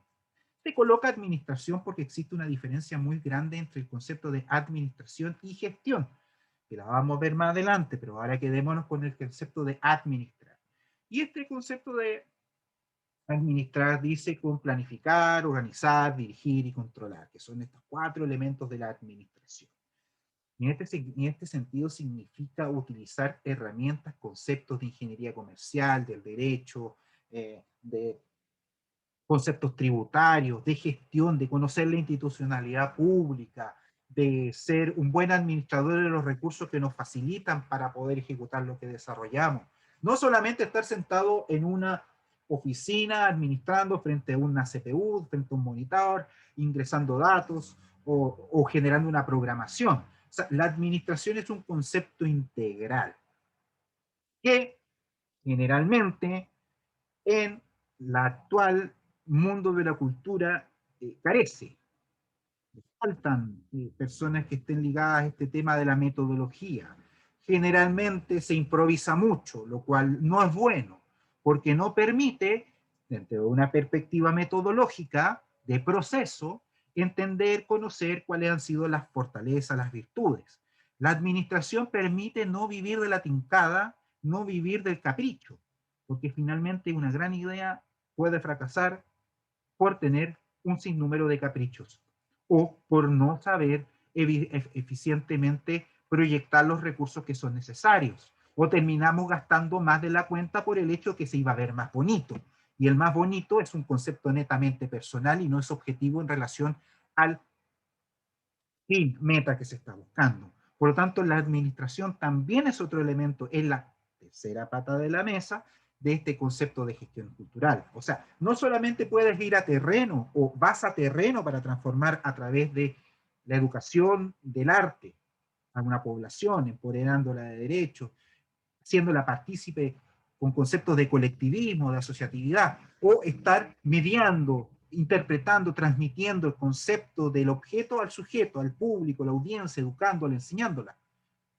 Se coloca administración porque existe una diferencia muy grande entre el concepto de administración y gestión, que la vamos a ver más adelante, pero ahora quedémonos con el concepto de administrar. Y este concepto de administrar dice con planificar, organizar, dirigir y controlar, que son estos 4 elementos de la administración. Y en este sentido significa utilizar herramientas, conceptos de ingeniería comercial, del derecho, de conceptos tributarios, de gestión, de conocer la institucionalidad pública, de ser un buen administrador de los recursos que nos facilitan para poder ejecutar lo que desarrollamos. No solamente estar sentado en una oficina administrando frente a una CPU, frente a un monitor, ingresando datos o generando una programación. O sea, la administración es un concepto integral que generalmente en la actual mundo de la cultura carece. Faltan personas que estén ligadas a este tema de la metodología. Generalmente se improvisa mucho, lo cual no es bueno, porque no permite, desde una perspectiva metodológica, de proceso, entender, conocer cuáles han sido las fortalezas, las virtudes. La administración permite no vivir de la tincada, no vivir del capricho, porque finalmente una gran idea puede fracasar por tener un sinnúmero de caprichos o por no saber eficientemente proyectar los recursos que son necesarios. O terminamos gastando más de la cuenta por el hecho que se iba a ver más bonito. Y el más bonito es un concepto netamente personal y no es objetivo en relación al fin, meta que se está buscando. Por lo tanto, la administración también es otro elemento, es la tercera pata de la mesa de este concepto de gestión cultural. O sea, no solamente puedes ir a terreno o vas a terreno para transformar a través de la educación del arte a una población, empoderándola de derechos, haciéndola partícipe con conceptos de colectivismo, de asociatividad, o estar mediando, interpretando, transmitiendo el concepto del objeto al sujeto, al público, a la audiencia, educándola, enseñándola.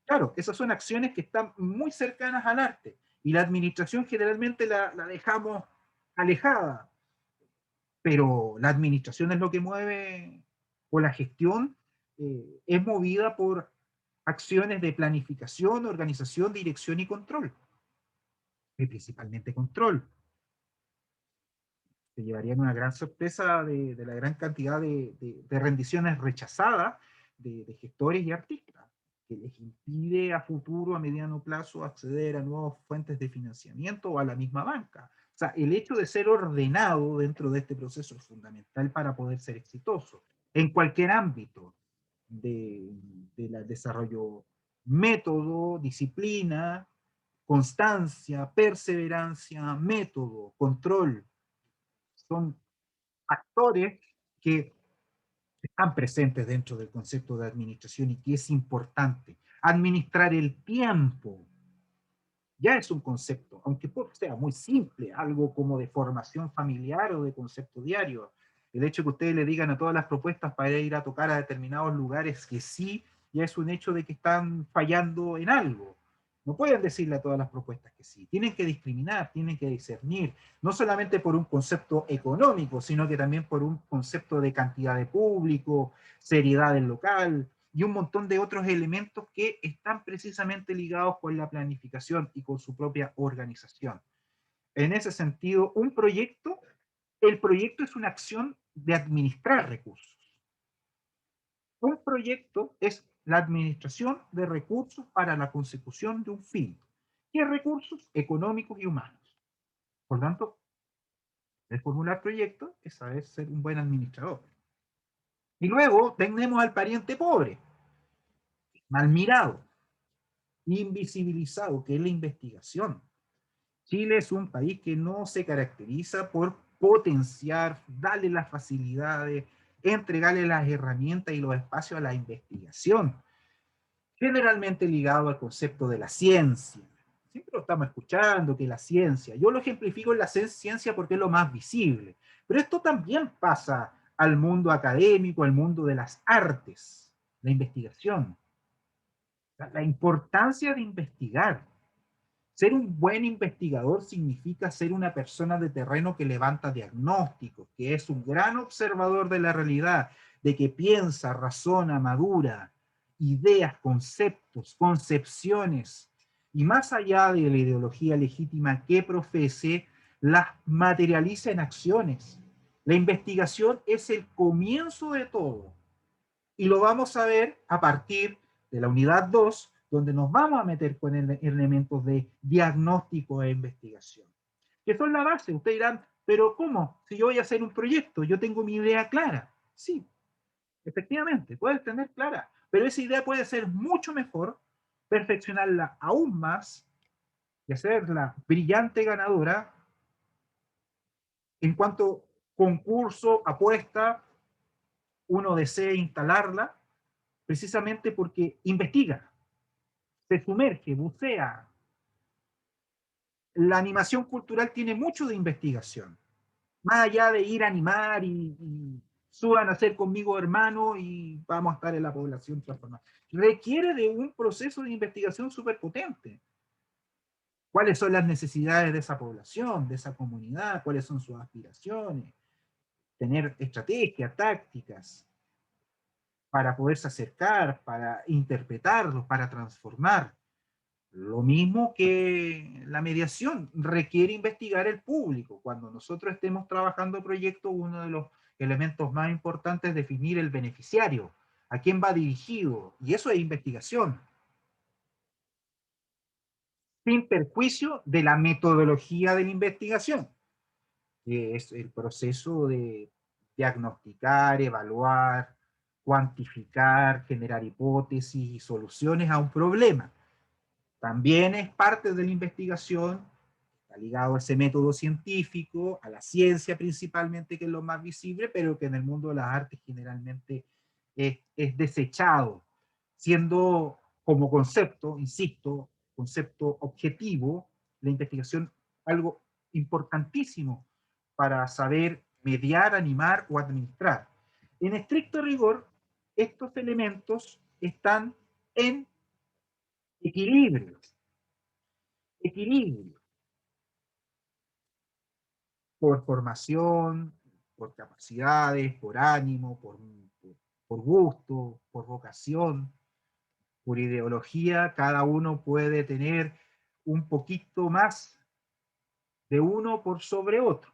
Claro, esas son acciones que están muy cercanas al arte y la administración generalmente la dejamos alejada, pero la administración es lo que mueve, o la gestión es movida por acciones de planificación, organización, dirección y control, y principalmente control. Se llevarían una gran sorpresa de la gran cantidad de rendiciones rechazadas de gestores y artistas, que les impide a futuro, a mediano plazo, acceder a nuevas fuentes de financiamiento o a la misma banca. O sea, el hecho de ser ordenado dentro de este proceso es fundamental para poder ser exitoso en cualquier ámbito del desarrollo, método, disciplina, constancia, perseverancia, método, control. Son actores que están presentes dentro del concepto de administración y que es importante. Administrar el tiempo ya es un concepto, aunque sea muy simple, algo como de formación familiar o de concepto diario. El hecho que ustedes le digan a todas las propuestas para ir a tocar a determinados lugares que sí, ya es un hecho de que están fallando en algo. No pueden decirle a todas las propuestas que sí. Tienen que discriminar, tienen que discernir, no solamente por un concepto económico, sino que también por un concepto de cantidad de público, seriedad del local, y un montón de otros elementos que están precisamente ligados con la planificación y con su propia organización. En ese sentido, el proyecto es una acción de administrar recursos. Un proyecto es la administración de recursos para la consecución de un fin. ¿Qué recursos? Económicos y humanos. Por tanto, el formular proyectos es saber ser un buen administrador. Y luego tenemos al pariente pobre, mal mirado, invisibilizado, que es la investigación. Chile es un país que no se caracteriza por potenciar, darle las facilidades, entregarle las herramientas y los espacios a la investigación, generalmente ligado al concepto de la ciencia. Siempre lo estamos escuchando, que la ciencia, yo lo ejemplifico en la ciencia porque es lo más visible, pero esto también pasa al mundo académico, al mundo de las artes, la investigación. La importancia de investigar. Ser un buen investigador significa ser una persona de terreno que levanta diagnósticos, que es un gran observador de la realidad, de que piensa, razona, madura, ideas, conceptos, concepciones, y más allá de la ideología legítima que profese, las materializa en acciones. La investigación es el comienzo de todo, y lo vamos a ver a partir de la unidad 2, donde nos vamos a meter con elementos de diagnóstico e investigación, que son la base. Ustedes dirán, pero ¿cómo? Si yo voy a hacer un proyecto, yo tengo mi idea clara. Sí, efectivamente, puedes tener clara, pero esa idea puede ser mucho mejor, perfeccionarla aún más y hacerla brillante ganadora en cuanto concurso, apuesta, uno desea instalarla, precisamente porque investiga, se sumerge, bucea. La animación cultural tiene mucho de investigación, más allá de ir a animar y suban a ser conmigo hermano y vamos a estar en la población transformada. Requiere de un proceso de investigación súper potente. ¿Cuáles son las necesidades de esa población, de esa comunidad? ¿Cuáles son sus aspiraciones? Tener estrategias, tácticas para poderse acercar, para interpretarlos, para transformar. Lo mismo que la mediación, requiere investigar el público. Cuando nosotros estemos trabajando proyectos, uno de los elementos más importantes es definir el beneficiario, a quién va dirigido, y eso es investigación, sin perjuicio de la metodología de la investigación, que es el proceso de diagnosticar, evaluar, cuantificar, generar hipótesis y soluciones a un problema. También es parte de la investigación, está ligado a ese método científico, a la ciencia principalmente, que es lo más visible, pero que en el mundo de las artes generalmente es desechado, siendo como concepto, insisto, concepto objetivo, la investigación algo importantísimo para saber mediar, animar o administrar. En estricto rigor, estos elementos están en equilibrio. Equilibrio por formación, por capacidades, por ánimo, por gusto, por vocación, por ideología. Cada uno puede tener un poquito más de uno por sobre otro.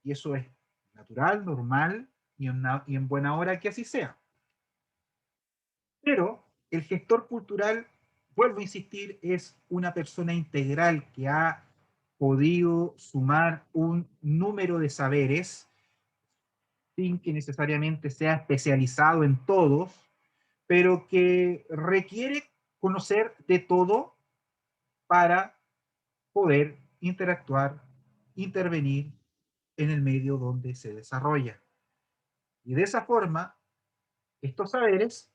Y eso es natural, normal y en buena hora que así sea. Pero el gestor cultural, vuelvo a insistir, es una persona integral que ha podido sumar un número de saberes sin que necesariamente sea especializado en todos, pero que requiere conocer de todo para poder interactuar, intervenir en el medio donde se desarrolla. Y de esa forma, estos saberes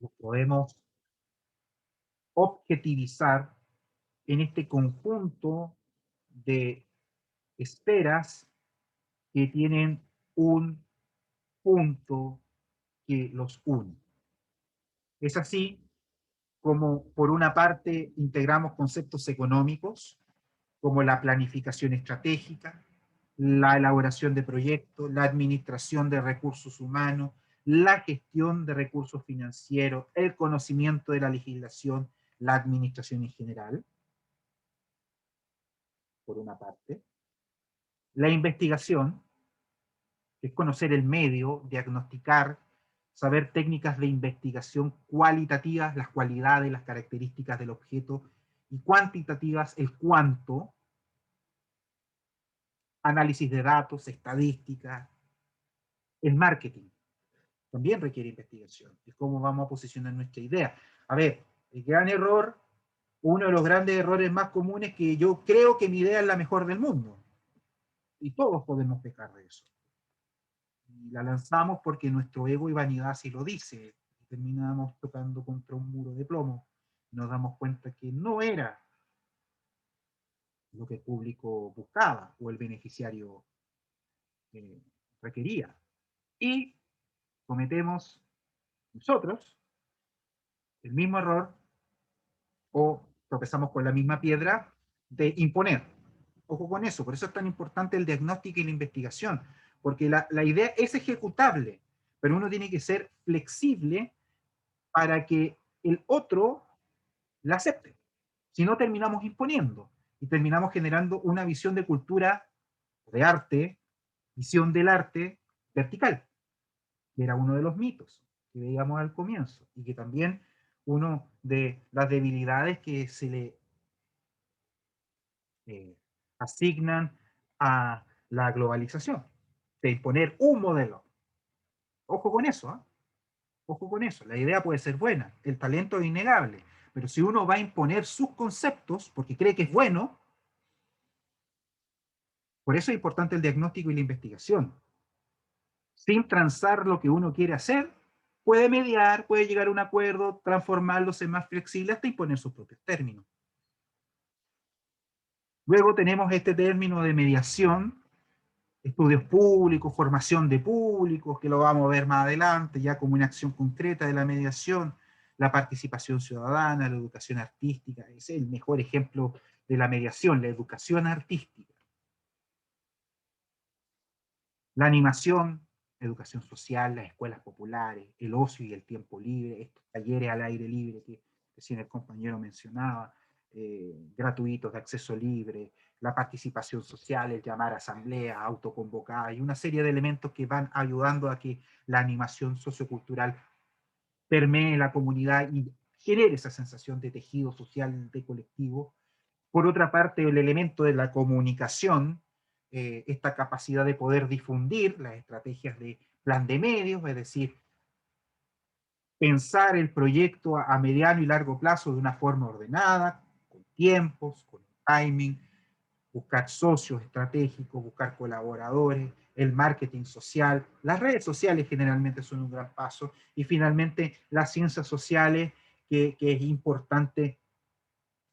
los podemos objetivizar en este conjunto de esferas que tienen un punto que los une. Es así como, por una parte, integramos conceptos económicos, como la planificación estratégica, la elaboración de proyectos, la administración de recursos humanos, la gestión de recursos financieros, el conocimiento de la legislación, la administración en general, por una parte. La investigación, que es conocer el medio, diagnosticar, saber técnicas de investigación cualitativas, las cualidades, las características del objeto, y cuantitativas, el cuánto, análisis de datos, estadística. El marketing también requiere investigación, es cómo vamos a posicionar nuestra idea. A ver, el gran error, uno de los grandes errores más comunes, es que yo creo que mi idea es la mejor del mundo, y todos podemos pecar de eso. Y la lanzamos porque nuestro ego y vanidad así lo dice, y terminamos tocando contra un muro de plomo, nos damos cuenta que no era lo que el público buscaba o el beneficiario requería. Y cometemos nosotros el mismo error, o tropezamos con la misma piedra, de imponer. Ojo con eso, por eso es tan importante el diagnóstico y la investigación, porque la idea es ejecutable, pero uno tiene que ser flexible para que el otro la acepte. Si no, terminamos imponiendo y terminamos generando una visión de cultura, de arte, visión del arte vertical, que era uno de los mitos que veíamos al comienzo, y que también uno de las debilidades que se le asignan a la globalización, de imponer un modelo. Ojo con eso, ¿eh? Ojo con eso. La idea puede ser buena, el talento es innegable, pero si uno va a imponer sus conceptos porque cree que es bueno, Por eso es importante el diagnóstico y la investigación. Sin transar lo que uno quiere hacer, puede mediar, puede llegar a un acuerdo, transformarlos en más flexible hasta imponer sus propios términos. Luego tenemos este término de mediación, estudios públicos, formación de públicos, que lo vamos a ver más adelante, ya como una acción concreta de la mediación, la participación ciudadana, la educación artística, ese es el mejor ejemplo de la mediación, la educación artística. La animación, educación social, las escuelas populares, el ocio y el tiempo libre, estos talleres al aire libre que recién el compañero mencionaba, gratuitos de acceso libre, la participación social, el llamar a asamblea, autoconvocada, y una serie de elementos que van ayudando a que la animación sociocultural permee la comunidad y genere esa sensación de tejido social, de colectivo. Por otra parte, el elemento de la comunicación, esta capacidad de poder difundir las estrategias de plan de medios, es decir, pensar el proyecto a mediano y largo plazo de una forma ordenada, con tiempos, con timing, buscar socios estratégicos, buscar colaboradores, el marketing social, las redes sociales generalmente son un gran paso, y finalmente las ciencias sociales, que es importante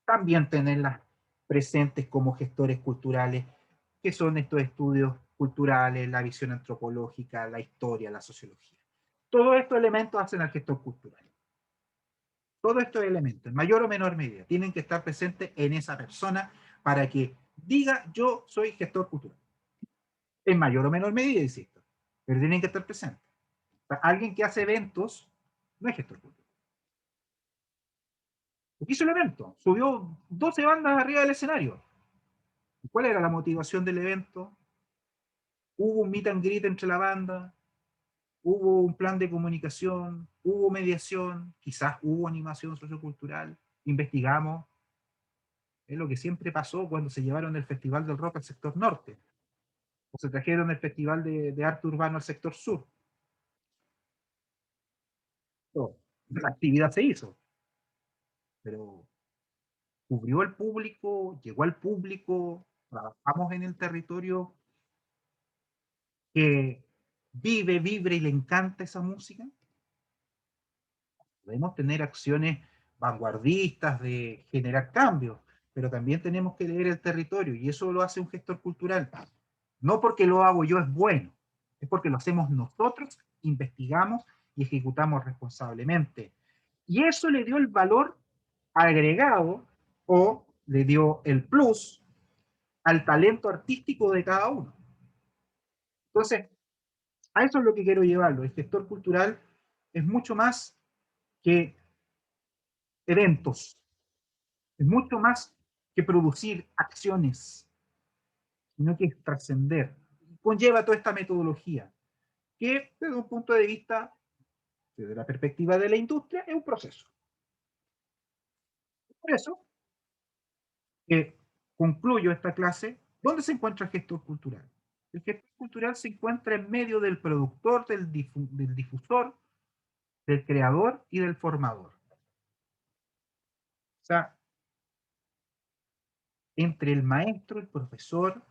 también tenerlas presentes como gestores culturales, que son estos estudios culturales, la visión antropológica, la historia, la sociología. Todos estos elementos hacen al gestor cultural. Todos estos elementos, en mayor o menor medida, tienen que estar presentes en esa persona para que diga yo soy gestor cultural. En mayor o menor medida, insisto, pero tienen que estar presentes. O sea, alguien que hace eventos no es gestor cultural. Porque hizo el evento, subió 12 bandas arriba del escenario. ¿Cuál era la motivación del evento? Hubo un meet and greet entre la banda, hubo un plan de comunicación, hubo mediación, quizás hubo animación sociocultural, investigamos. Es lo que siempre pasó cuando se llevaron el Festival del Rock al sector norte, o se trajeron el Festival de Arte Urbano al sector sur. La actividad se hizo, pero cubrió el público, llegó al público, trabajamos en el territorio que vive, vibra y le encanta esa música. Podemos tener acciones vanguardistas de generar cambios, pero también tenemos que leer el territorio, y eso lo hace un gestor cultural. No porque lo hago yo es bueno, es porque lo hacemos nosotros, investigamos y ejecutamos responsablemente. Y eso le dio el valor agregado o le dio el plus al talento artístico de cada uno. Entonces, a eso es lo que quiero llevarlo. El gestor cultural es mucho más que eventos, es mucho más que producir acciones, sino que es trascender. Conlleva toda esta metodología, que desde un punto de vista, desde la perspectiva de la industria, es un proceso. Por eso, concluyo esta clase. ¿Dónde se encuentra el gestor cultural? El gestor cultural se encuentra en medio del productor, del difusor, del creador y del formador. O sea, entre el maestro, el profesor,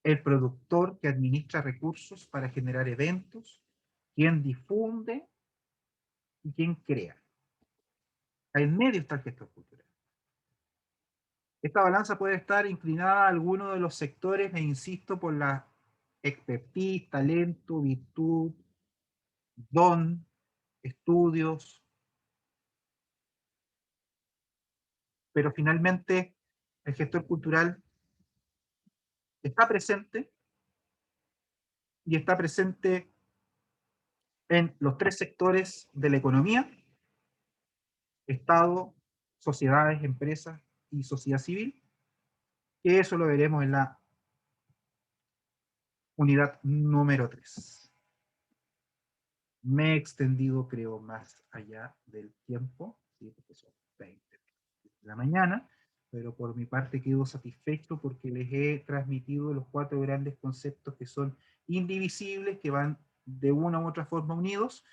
el productor que administra recursos para generar eventos, quien difunde y quien crea. En medio está el gestor cultural. Esta balanza puede estar inclinada a alguno de los sectores, e insisto, por la expertise, talento, virtud, don, estudios, pero finalmente el gestor cultural está presente, y está presente en los tres sectores de la economía: Estado, sociedades, empresas y sociedad civil, que eso lo veremos en la unidad número 3. Me he extendido, creo, más allá del tiempo, ¿sí? Porque son 20 de la mañana, pero por mi parte quedo satisfecho porque les he transmitido los 4 grandes conceptos que son indivisibles, que van de una u otra forma unidos,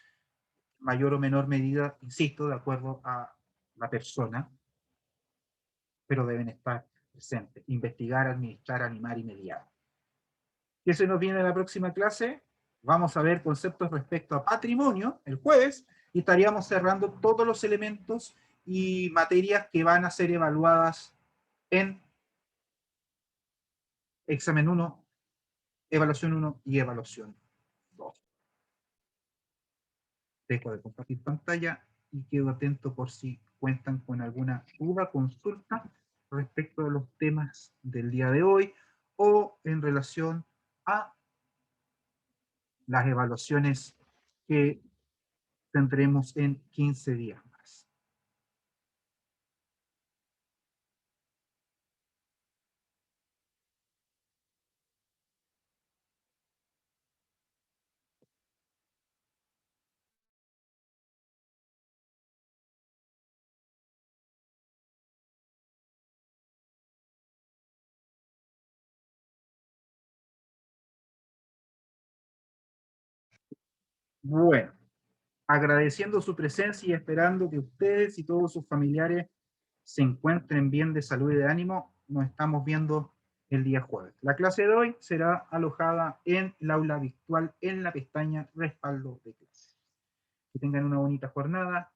mayor o menor medida, insisto, de acuerdo a la persona, pero deben estar presente. Investigar, administrar, animar y mediar. ¿Qué se nos viene en la próxima clase? Vamos a ver conceptos respecto a patrimonio el jueves y estaríamos cerrando todos los elementos y materias que van a ser evaluadas en examen 1, evaluación 1 y evaluación 2. Dejo de compartir pantalla y quedo atento por si cuentan con alguna duda, consulta respecto a los temas del día de hoy o en relación a las evaluaciones que tendremos en 15 días más. Bueno, agradeciendo su presencia y esperando que ustedes y todos sus familiares se encuentren bien de salud y de ánimo, nos estamos viendo el día jueves. La clase de hoy será alojada en el aula virtual en la pestaña Respaldo de clase. Que tengan una bonita jornada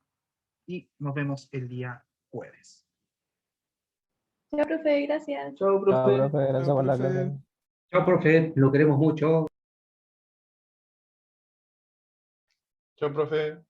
y nos vemos el día jueves. Chao, profe, gracias. Chao, Chao, profe. profe, gracias Chao, por la profe. clase. Chao, profe. Lo queremos mucho. Chao, profe.